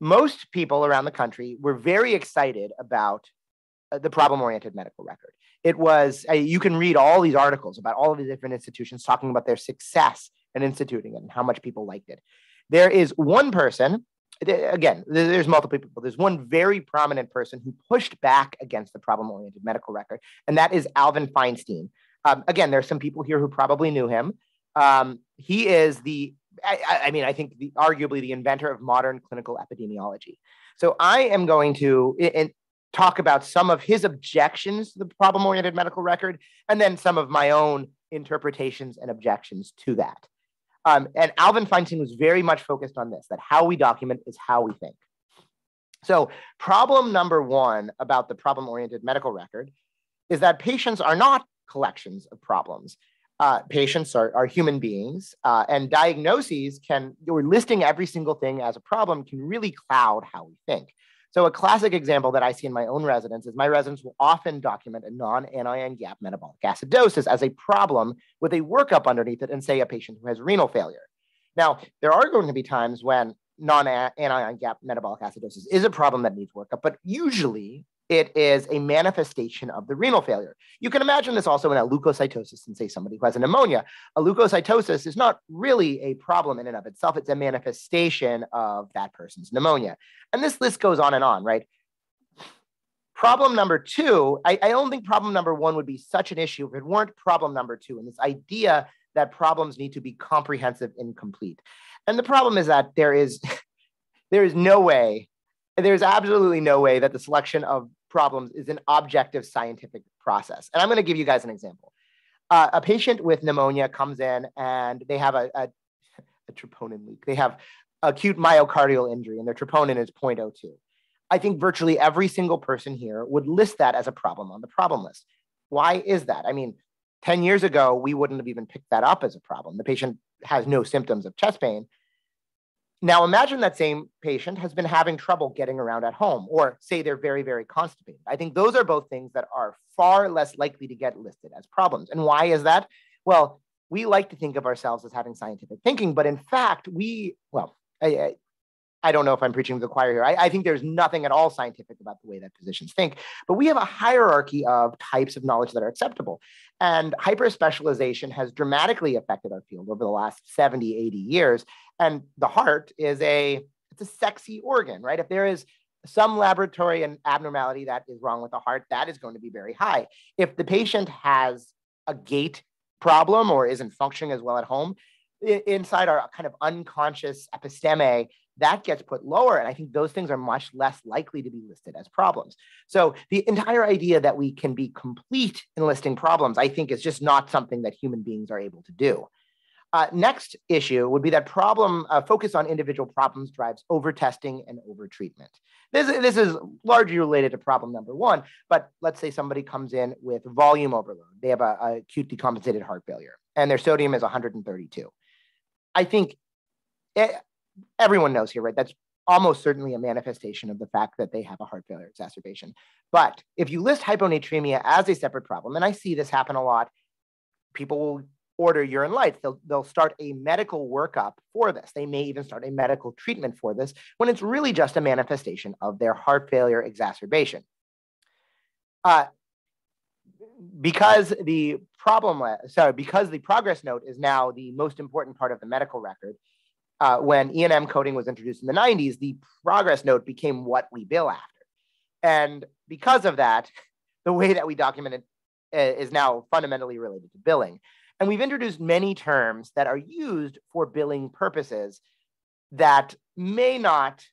Speaker 2: Most people around the country were very excited about the problem-oriented medical record. It was, you can read all these articles about all of the different institutions talking about their success in instituting it and how much people liked it. There is one person, again, there's multiple people, there's one very prominent person who pushed back against the problem-oriented medical record, and that is Alvin Feinstein. Again, there's some people here who probably knew him. He is I think arguably the inventor of modern clinical epidemiology. So I am going to talk about some of his objections to the problem-oriented medical record, and then some of my own interpretations and objections to that. And Alvin Feinstein was very much focused on this, that how we document is how we think. So problem number one about the problem-oriented medical record is that patients are not collections of problems. Patients are human beings, and diagnoses or listing every single thing as a problem can really cloud how we think. So a classic example that I see in my own residents is my residents will often document a non-anion gap metabolic acidosis as a problem with a workup underneath it and say a patient who has renal failure. Now, there are going to be times when non-anion gap metabolic acidosis is a problem that needs workup, but usually it is a manifestation of the renal failure. You can imagine this also in a leukocytosis in, say, somebody who has a pneumonia. A leukocytosis is not really a problem in and of itself. It's a manifestation of that person's pneumonia. And this list goes on and on, right? Problem number two, I don't think problem number one would be such an issue if it weren't problem number two, and this idea that problems need to be comprehensive and complete. And the problem is that there is no way, there's absolutely no way that the selection of problems is an objective scientific process. And I'm going to give you guys an example. A patient with pneumonia comes in and they have a troponin leak. They have acute myocardial injury and their troponin is 0.02. I think virtually every single person here would list that as a problem on the problem list. Why is that? I mean, 10 years ago, we wouldn't have even picked that up as a problem. The patient has no symptoms of chest pain. Now imagine that same patient has been having trouble getting around at home, or say they're very, very constipated. I think those are both things that are far less likely to get listed as problems. And why is that? Well, we like to think of ourselves as having scientific thinking, but in fact, I don't know if I'm preaching to the choir here. I think there's nothing at all scientific about the way that physicians think, but we have a hierarchy of types of knowledge that are acceptable. And hyperspecialization has dramatically affected our field over the last 70, 80 years. And the heart it's a sexy organ, right? If there is some laboratory and abnormality that is wrong with the heart, that is going to be very high. If the patient has a gait problem or isn't functioning as well at home, inside our kind of unconscious episteme, that gets put lower. And I think those things are much less likely to be listed as problems. So the entire idea that we can be complete in listing problems, I think, is just not something that human beings are able to do. Next issue would be that focus on individual problems drives over-testing and over-treatment. This is largely related to problem number one, but let's say somebody comes in with volume overload. They have a acute decompensated heart failure, and their sodium is 132. I think everyone knows here, right? That's almost certainly a manifestation of the fact that they have a heart failure exacerbation. But if you list hyponatremia as a separate problem, and I see this happen a lot, people will order urine lights. They'll start a medical workup for this. They may even start a medical treatment for this when it's really just a manifestation of their heart failure exacerbation. Because the progress note is now the most important part of the medical record, when E&M coding was introduced in the 90s, the progress note became what we bill after. And because of that, the way that we document it is now fundamentally related to billing. And we've introduced many terms that are used for billing purposes that may not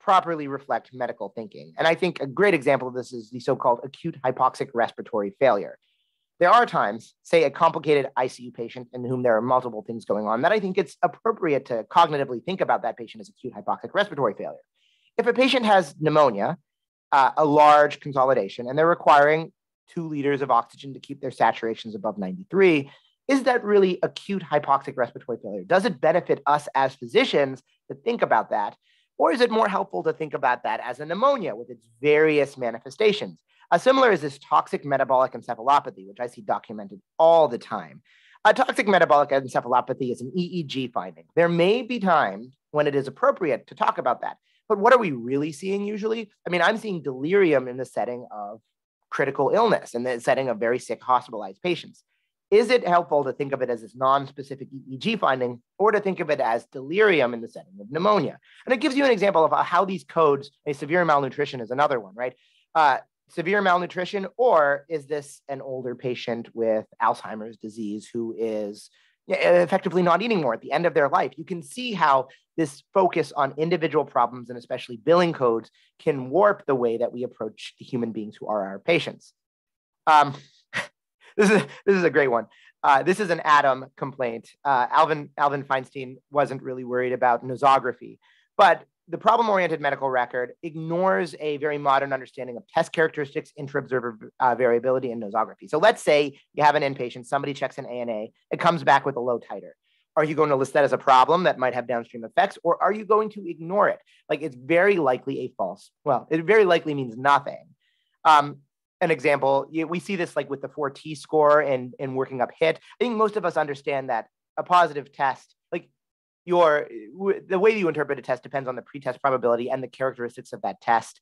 Speaker 2: properly reflect medical thinking. And I think a great example of this is the so-called acute hypoxic respiratory failure. There are times, say a complicated ICU patient in whom there are multiple things going on, that I think it's appropriate to cognitively think about that patient as acute hypoxic respiratory failure. If a patient has pneumonia, a large consolidation, and they're requiring 2 liters of oxygen to keep their saturations above 93, is that really acute hypoxic respiratory failure? Does it benefit us as physicians to think about that? Or is it more helpful to think about that as a pneumonia with its various manifestations? Similar is this toxic metabolic encephalopathy, which I see documented all the time. Toxic metabolic encephalopathy is an EEG finding. There may be times when it is appropriate to talk about that, but what are we really seeing usually? I mean, I'm seeing delirium in the setting of critical illness, in the setting of very sick hospitalized patients. Is it helpful to think of it as this non-specific EEG finding, or to think of it as delirium in the setting of pneumonia? And it gives you an example of how these codes, severe malnutrition is another one, right? Severe malnutrition, or is this an older patient with Alzheimer's disease who is effectively not eating more at the end of their life? You can see how this focus on individual problems and especially billing codes can warp the way that we approach the human beings who are our patients. This is a great one. This is an Adam complaint. Alvin Feinstein wasn't really worried about nosography, but the problem-oriented medical record ignores a very modern understanding of test characteristics, intra-observer variability, and nosography. So let's say you have an inpatient, somebody checks an ANA, it comes back with a low titer. Are you going to list that as a problem that might have downstream effects, or are you going to ignore it? Like, it's very likely a false, well, it very likely means nothing. An example, we see this like with the 4T score and working up HIT. I think most of us understand that a positive test, like the way you interpret a test depends on the pretest probability and the characteristics of that test.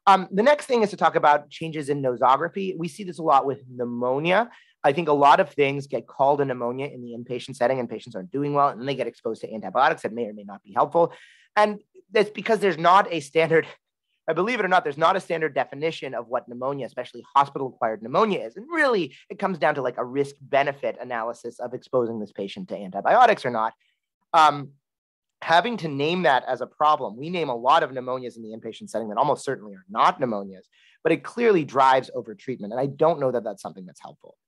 Speaker 2: The next thing is to talk about changes in nosography. We see this a lot with pneumonia. I think a lot of things get called a pneumonia in the inpatient setting and patients aren't doing well, and they get exposed to antibiotics that may or may not be helpful. And that's because there's not a standard, believe it or not, there's not a standard definition of what pneumonia, especially hospital-acquired pneumonia, is. And really, it comes down to like a risk-benefit analysis of exposing this patient to antibiotics or not. Having to name that as a problem, we name a lot of pneumonias in the inpatient setting that almost certainly are not pneumonias, but it clearly drives over treatment. And I don't know that that's something that's helpful.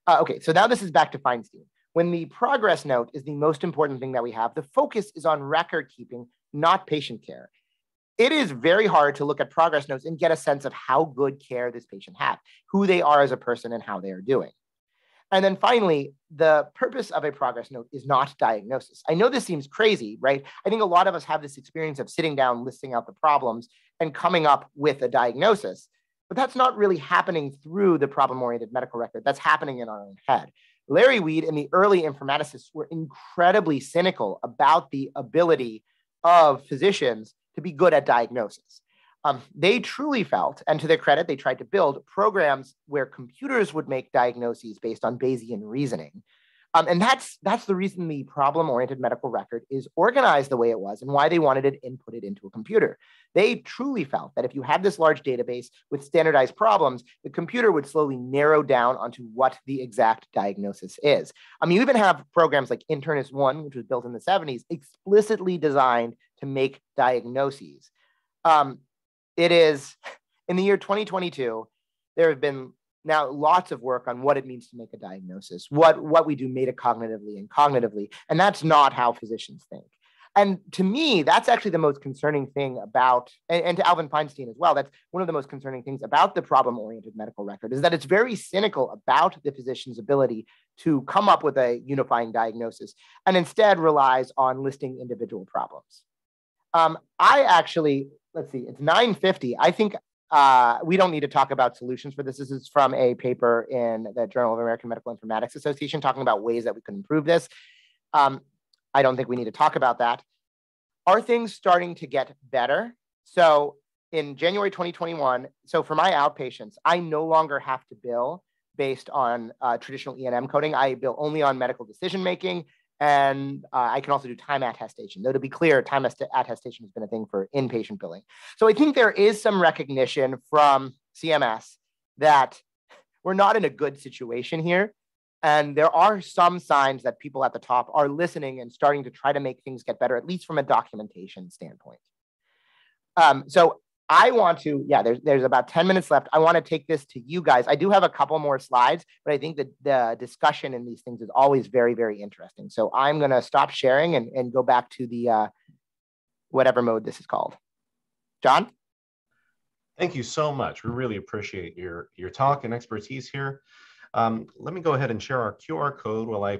Speaker 2: Okay, so now this is back to Feinstein. When the progress note is the most important thing that we have, the focus is on record keeping, not patient care. It is very hard to look at progress notes and get a sense of how good care this patient had, who they are as a person and how they are doing. And then finally, the purpose of a progress note is not diagnosis. I know this seems crazy, right? I think a lot of us have this experience of sitting down, listing out the problems and coming up with a diagnosis, but that's not really happening through the problem-oriented medical record. That's happening in our own head. Larry Weed and the early informaticists were incredibly cynical about the ability of physicians to be good at diagnosis. They truly felt, and to their credit, they tried to build programs where computers would make diagnoses based on Bayesian reasoning. And that's the reason the problem-oriented medical record is organized the way it was and why they wanted it inputted into a computer. They truly felt that if you had this large database with standardized problems, the computer would slowly narrow down onto what the exact diagnosis is. You even have programs like Internist 1, which was built in the 70s, explicitly designed to make diagnoses. It is, in the year 2022, there have been now lots of work on what it means to make a diagnosis, what we do metacognitively and cognitively, and that's not how physicians think. And to me, that's actually the most concerning thing about, and to Alvin Feinstein as well, that's one of the most concerning things about the problem-oriented medical record is that it's very cynical about the physician's ability to come up with a unifying diagnosis and instead relies on listing individual problems. I actually, let's see, it's 9:50. I think we don't need to talk about solutions for this. This is from a paper in the Journal of American Medical Informatics Association talking about ways that we can improve this. I don't think we need to talk about that. Are things starting to get better? So in January 2021, so for my outpatients, I no longer have to bill based on traditional E&M coding. I bill only on medical decision-making. And I can also do time attestation. Though to be clear, time attestation has been a thing for inpatient billing. So I think there is some recognition from CMS that we're not in a good situation here. And there are some signs that people at the top are listening and starting to try to make things get better, at least from a documentation standpoint. So I want to, there's about 10 minutes left. I want to take this to you guys. I do have a couple more slides, but I think that the discussion in these things is always very, very interesting. So I'm going to stop sharing and go back to the whatever mode this is called. John?
Speaker 1: Thank you so much. We really appreciate your talk and expertise here. Let me go ahead and share our QR code while I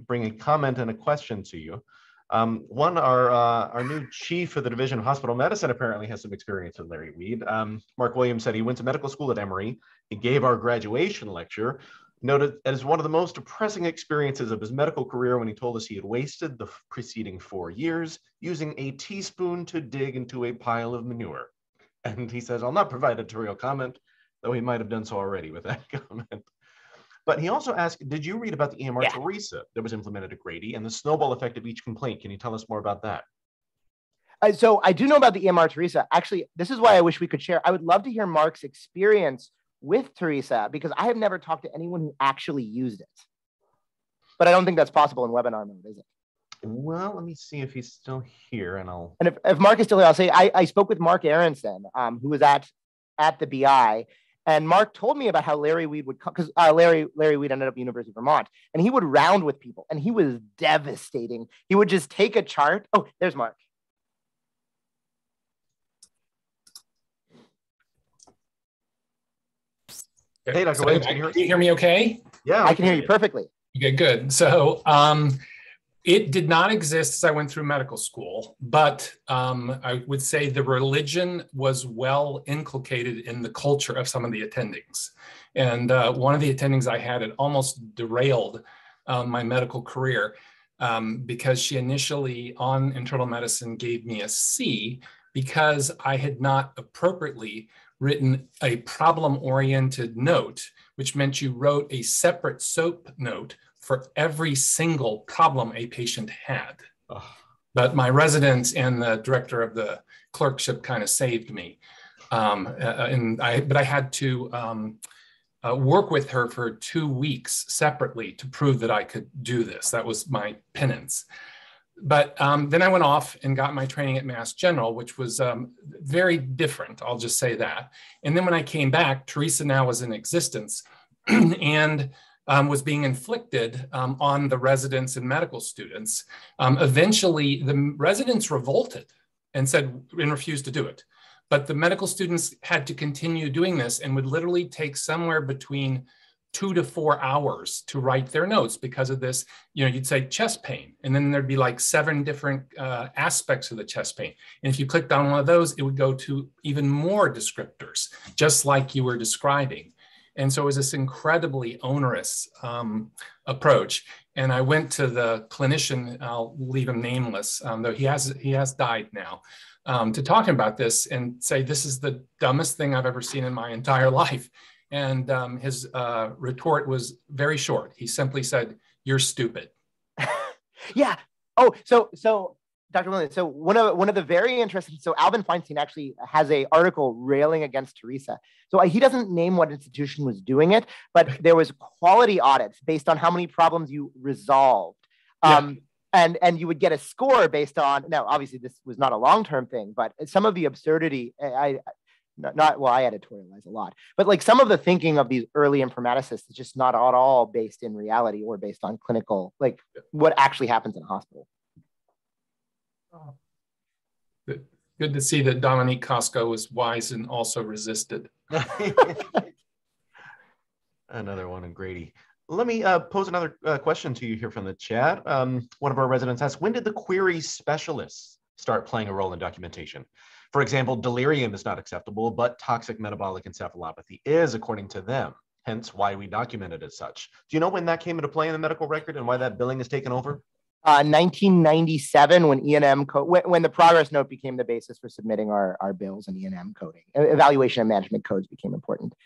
Speaker 1: bring a comment and a question to you. Our new chief of the Division of Hospital Medicine apparently has some experience with Larry Weed. Mark Williams said he went to medical school at Emory. He gave our graduation lecture, noted as one of the most depressing experiences of his medical career when he told us he had wasted the preceding 4 years using a teaspoon to dig into a pile of manure. And he says, I'll not provide editorial comment, though he might have done so already with that comment. But he also asked, did you read about the EMR Teresa that was implemented at Grady and the snowball effect of each complaint? Can you tell us more about that?
Speaker 2: So I do know about the EMR Teresa. Actually, this is why I wish we could share. I would love to hear Mark's experience with Teresa because I have never talked to anyone who actually used it. But I don't think that's possible in webinar mode, is it?
Speaker 1: Well, let me see if he's still here and I'll...
Speaker 2: And if Mark is still here, I'll say I spoke with Mark Aronson, who was at the BI. And Mark told me about how Larry Weed would come, because Larry Weed ended up at University of Vermont, and he would round with people, and he was devastating. He would just take a chart. Oh, there's Mark.
Speaker 1: Hey, Dr. Williams, can you hear us?
Speaker 5: Can you hear me okay?
Speaker 1: Yeah.
Speaker 2: I can hear you perfectly.
Speaker 5: Okay, good. So It did not exist as I went through medical school, but I would say the religion was well inculcated in the culture of some of the attendings. And one of the attendings I had, it almost derailed my medical career because she initially on internal medicine gave me a C because I had not appropriately written a problem-oriented note, which meant you wrote a separate SOAP note for every single problem a patient had. Oh. But my residents and the director of the clerkship kind of saved me. But I had to work with her for 2 weeks separately to prove that I could do this. That was my penance. But then I went off and got my training at Mass General, which was very different, I'll just say that. And then when I came back, Teresa now was in existence and was being inflicted on the residents and medical students. Eventually, the residents revolted and refused to do it. But the medical students had to continue doing this and would literally take somewhere between 2 to 4 hours to write their notes because of this. You'd say chest pain, and then there'd be like 7 different aspects of the chest pain. And if you clicked on one of those, it would go to even more descriptors, just like you were describing. And so it was this incredibly onerous approach. And I went to the clinician, I'll leave him nameless, though he has died now, to talk about this and say, this is the dumbest thing I've ever seen in my entire life. And his retort was very short. He simply said, "You're stupid."
Speaker 2: Yeah. Oh, so Dr. Williams, so one of the very interesting, so Alvin Feinstein actually has an article railing against Teresa. So he doesn't name what institution was doing it, but there was quality audits based on how many problems you resolved. Yeah. And you would get a score based on, now obviously this was not a long-term thing, but some of the absurdity, I editorialize a lot, but like some of the thinking of these early informaticists is just not at all based in reality or based on clinical, like what actually happens in a hospital.
Speaker 5: Good to see that Dominique Costco was wise and also resisted.
Speaker 1: Another one in Grady. Let me pose another question to you here from the chat. One of our residents asked, when did the query specialists start playing a role in documentation? For example, delirium is not acceptable, but toxic metabolic encephalopathy is, according to them, hence why we document it as such. Do you know when that came into play in the medical record and why that billing is taken over?
Speaker 2: 1997, when E&M when the progress note became the basis for submitting our bills, and E&M coding, evaluation and management codes became important.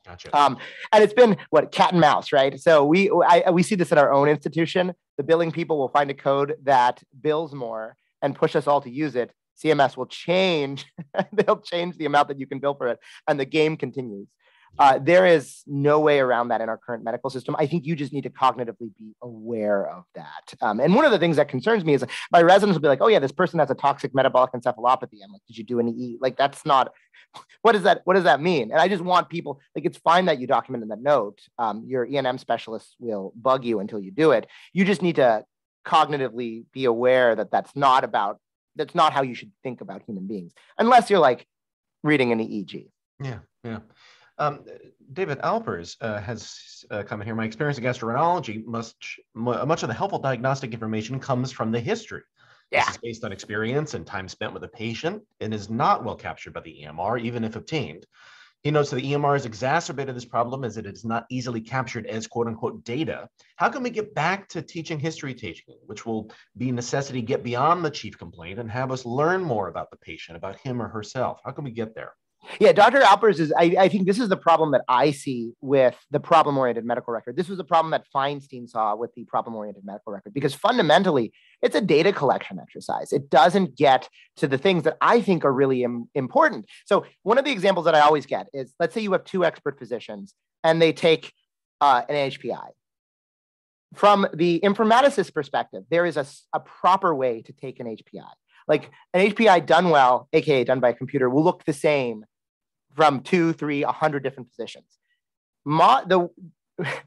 Speaker 1: Gotcha.
Speaker 2: And it's been cat and mouse, right? So we see this at our own institution. The billing people will find a code that bills more and push us all to use it. CMS will change, they'll change the amount that you can bill for it, and the game continues. There is no way around that in our current medical system. I think you just need to cognitively be aware of that. And one of the things that concerns me is my residents will be like, oh yeah, this person has a toxic metabolic encephalopathy. I'm like, did you do any E? Like, that's not, what does that mean? And I just want people, like, it's fine that you document in that note. Your E&M specialist will bug you until you do it. You just need to cognitively be aware that that's not how you should think about human beings, unless you're like reading an EEG.
Speaker 1: Yeah. David Alpers has come in here. My experience in gastroenterology, much of the helpful diagnostic information comes from the history. Yeah. This is based on experience and time spent with a patient and is not well captured by the EMR, even if obtained. He notes that the EMR has exacerbated this problem as it is not easily captured as quote unquote data. How can we get back to teaching history taking, which will be necessity get beyond the chief complaint and have us learn more about the patient, about him or herself? How can we get there?
Speaker 2: Yeah, Dr. Alpers I think this is the problem that I see with the problem-oriented medical record. This was a problem that Feinstein saw with the problem-oriented medical record, because fundamentally, it's a data collection exercise. It doesn't get to the things that I think are really important. So one of the examples that I always get is, let's say you have 2 expert physicians and they take an HPI. From the informaticist perspective, there is a proper way to take an HPI. Like an HPI done well, AKA done by a computer, will look the same from 2, 3, 100 different physicians. The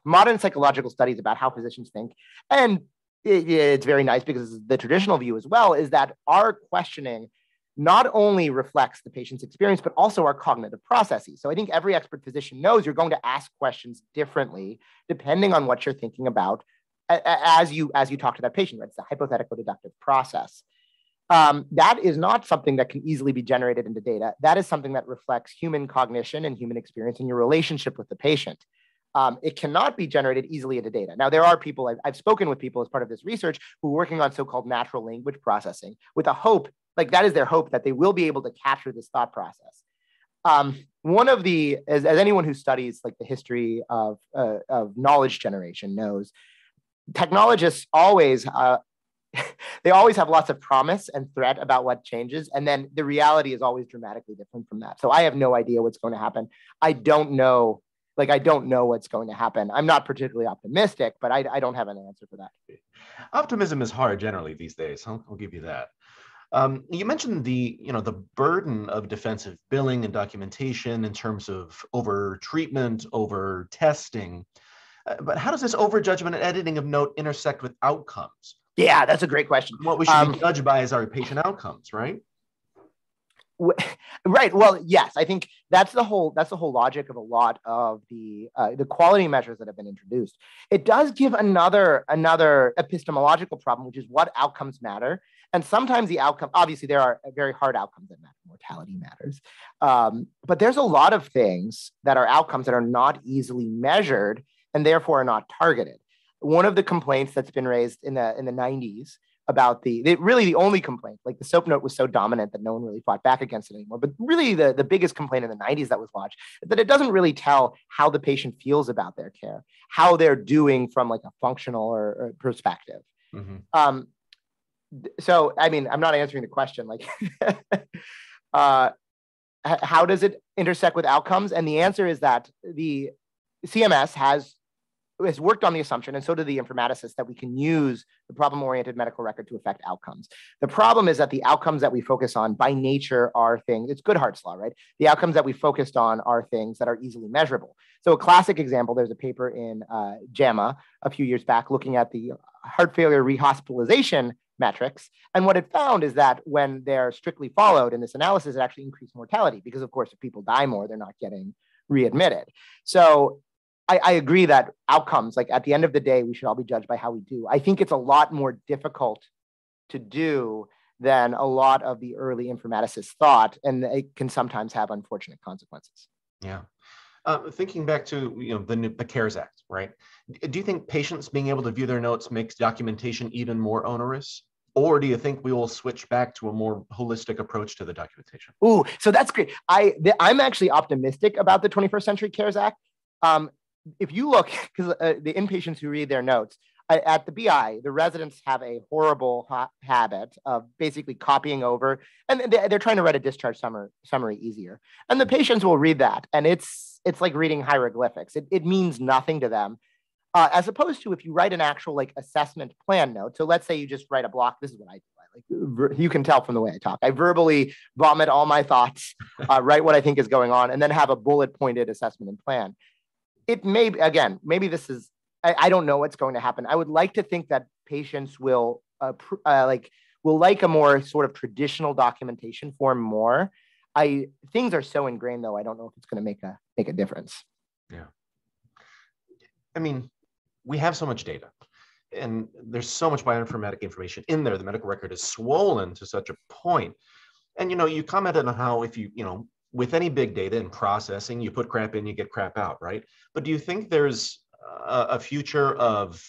Speaker 2: modern psychological studies about how physicians think, and it's very nice because the traditional view as well, is that our questioning not only reflects the patient's experience, but also our cognitive processes. So I think every expert physician knows you're going to ask questions differently depending on what you're thinking about as you talk to that patient, right? It's the hypothetical deductive process. That is not something that can easily be generated into data. That is something that reflects human cognition and human experience and your relationship with the patient. It cannot be generated easily into data. Now, there are people, I've spoken with people as part of this research who are working on so-called natural language processing with a hope, like that is their hope, that they will be able to capture this thought process. One of the, as anyone who studies like the history of knowledge generation knows, technologists always, they always have lots of promise and threat about what changes. And then the reality is always dramatically different from that. So I have no idea what's going to happen. I don't know what's going to happen. I'm not particularly optimistic, but I don't have an answer for that.
Speaker 1: Optimism is hard generally these days. I'll give you that. You mentioned the burden of defensive billing and documentation in terms of over treatment, over testing. But how does this overjudgment and editing of note intersect with outcomes?
Speaker 2: Yeah, that's a great question.
Speaker 1: What we should be judged by is our patient outcomes, right?
Speaker 2: Right. Well, yes, I think that's the whole logic of a lot of the quality measures that have been introduced. It does give another epistemological problem, which is what outcomes matter. And sometimes the outcome, obviously, there are very hard outcomes that matter. Mortality matters. But there's a lot of things that are outcomes that are not easily measured and therefore are not targeted. One of the complaints that's been raised in the 90s about really the only complaint, like the SOAP note was so dominant that no one really fought back against it anymore. But really the biggest complaint in the 90s that was lodged is that it doesn't really tell how the patient feels about their care, how they're doing from like a functional or perspective. Mm-hmm. So, I mean, I'm not answering the question, like, how does it intersect with outcomes? And the answer is that the CMS has worked on the assumption, and so do the informaticists, that we can use the problem-oriented medical record to affect outcomes. The problem is that the outcomes that we focus on by nature are things, it's Goodhart's law, right? The outcomes that we focused on are things that are easily measurable. So a classic example, there's a paper in JAMA a few years back looking at the heart failure rehospitalization metrics. And what it found is that when they're strictly followed in this analysis, it actually increased mortality because, of course, if people die more, they're not getting readmitted. So I agree that outcomes, like at the end of the day, we should all be judged by how we do. I think it's a lot more difficult to do than a lot of the early informaticists thought, and it can sometimes have unfortunate consequences.
Speaker 1: Yeah. Thinking back to the CARES Act, right? Do you think patients being able to view their notes makes documentation even more onerous? Or do you think we will switch back to a more holistic approach to the documentation?
Speaker 2: Ooh, so that's great. I'm actually optimistic about the 21st Century CARES Act. If you look, because the inpatients who read their notes, at the BI, the residents have a horrible habit of basically copying over, and they're trying to write a discharge summary easier. And the patients will read that, and it's like reading hieroglyphics. It means nothing to them. As opposed to if you write an actual like assessment plan note. So let's say you just write a block. This is what I do. You can tell from the way I talk. I verbally vomit all my thoughts, write what I think is going on, and then have a bullet pointed assessment and plan. It may, again, maybe this is, I don't know what's going to happen. I would like to think that patients will like a more sort of traditional documentation form more. Things are so ingrained though, I don't know if it's going to make a difference.
Speaker 1: Yeah. I mean, we have so much data and there's so much bioinformatic information in there. The medical record is swollen to such a point. And, you commented on how if you with any big data and processing, you put crap in, you get crap out, right? But do you think there's a future of,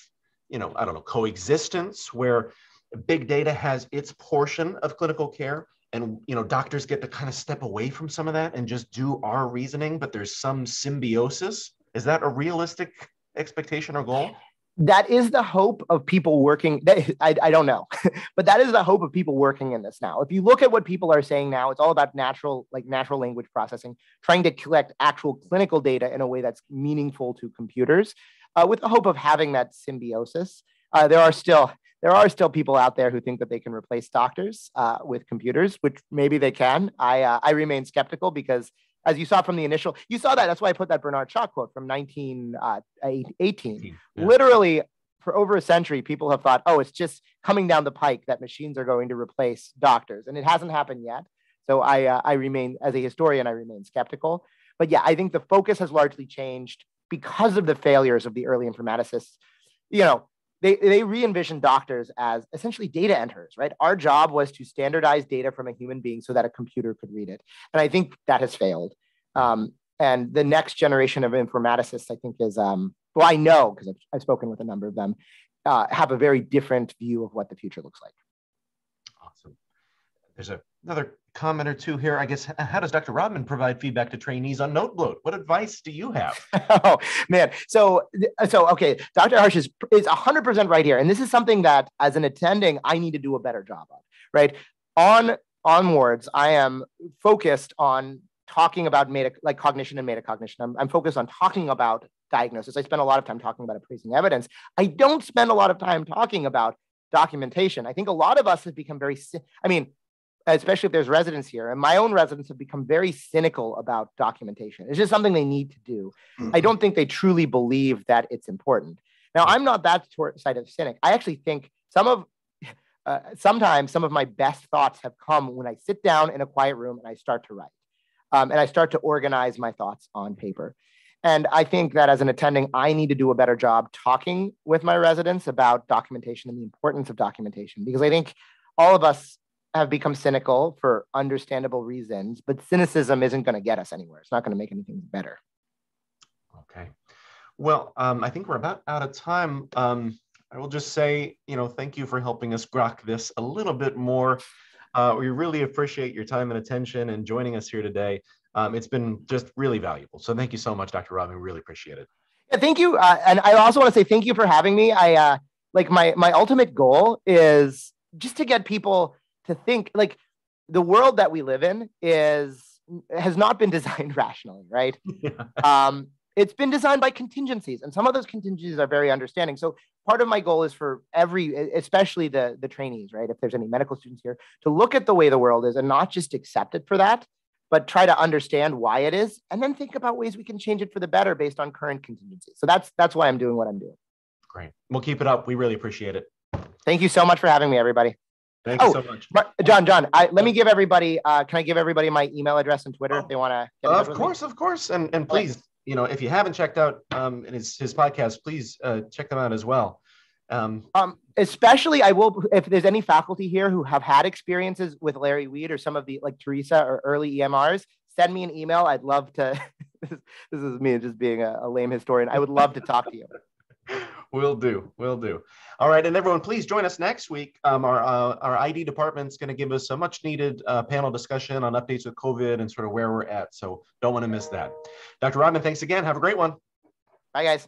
Speaker 1: coexistence where big data has its portion of clinical care and, doctors get to kind of step away from some of that and just do our reasoning, but there's some symbiosis? Is that a realistic expectation or goal?
Speaker 2: That is the hope of people working. I don't know, but that is the hope of people working in this now. If you look at what people are saying now, it's all about natural language processing, trying to collect actual clinical data in a way that's meaningful to computers, with the hope of having that symbiosis. There are still people out there who think that they can replace doctors with computers, which maybe they can. I remain skeptical because, as you saw from the initial, you saw that. That's why I put that Bernard Shaw quote from 1918. Yeah. Literally, for over a century, people have thought, oh, it's just coming down the pike that machines are going to replace doctors. And it hasn't happened yet. So I remain, as a historian, I remain skeptical. But yeah, I think the focus has largely changed because of the failures of the early informaticists. they re-envisioned doctors as essentially data enterers, right? Our job was to standardize data from a human being so that a computer could read it. And I think that has failed. And the next generation of informaticists, I think is, well, I know, because I've spoken with a number of them, have a very different view of what the future looks like.
Speaker 1: Awesome. There's another comment or two here. I guess, how does Dr. Rodman provide feedback to trainees on note bloat? What advice do you have?
Speaker 2: Oh, man. So okay, Dr. Harsh is 100% right here. And this is something that as an attending, I need to do a better job of, right? Onwards, I am focused on talking about cognition and metacognition. I'm focused on talking about diagnosis. I spend a lot of time talking about appraising evidence. I don't spend a lot of time talking about documentation. I think a lot of us have become especially if there's residents here, and my own residents have become very cynical about documentation. It's just something they need to do. I don't think they truly believe that it's important. Now, I'm not that side of cynic. I actually think sometimes some of my best thoughts have come when I sit down in a quiet room and I start to write. And I start to organize my thoughts on paper. And I think that as an attending, I need to do a better job talking with my residents about documentation and the importance of documentation, because I think all of us have become cynical for understandable reasons, but cynicism isn't going to get us anywhere. It's not going to make anything better.
Speaker 1: Okay. Well, I think we're about out of time. I will just say, thank you for helping us grok this a little bit more. We really appreciate your time and attention and joining us here today. It's been just really valuable. So thank you so much, Dr. Rodman. We really appreciate it.
Speaker 2: Yeah, thank you. And I also want to say thank you for having me. My ultimate goal is just to get people to think, like, the world that we live in has not been designed rationally, right? Yeah. It's been designed by contingencies, and some of those contingencies are very understanding. So part of my goal is for especially the trainees, right? If there's any medical students here, to look at the way the world is and not just accept it for that, but try to understand why it is, and then think about ways we can change it for the better based on current contingencies. So that's why I'm doing what I'm doing.
Speaker 1: Great. We'll keep it up. We really appreciate it.
Speaker 2: Thank you so much for having me, everybody.
Speaker 1: Thank you so much.
Speaker 2: John, let me give everybody, can I give everybody my email address and Twitter if they want to get in touch with me?
Speaker 1: Of course. And please, if you haven't checked out his podcast, please check them out as well.
Speaker 2: Especially if there's any faculty here who have had experiences with Larry Weed or some of the, like Teresa or early EMRs, send me an email. I'd love to, this is me just being a lame historian. I would love to talk to you.
Speaker 1: Will do. All right, and everyone, please join us next week. Our ID department's going to give us a much needed panel discussion on updates with COVID and sort of where we're at. So don't want to miss that. Dr. Rodman, thanks again. Have a great one.
Speaker 2: Bye, guys.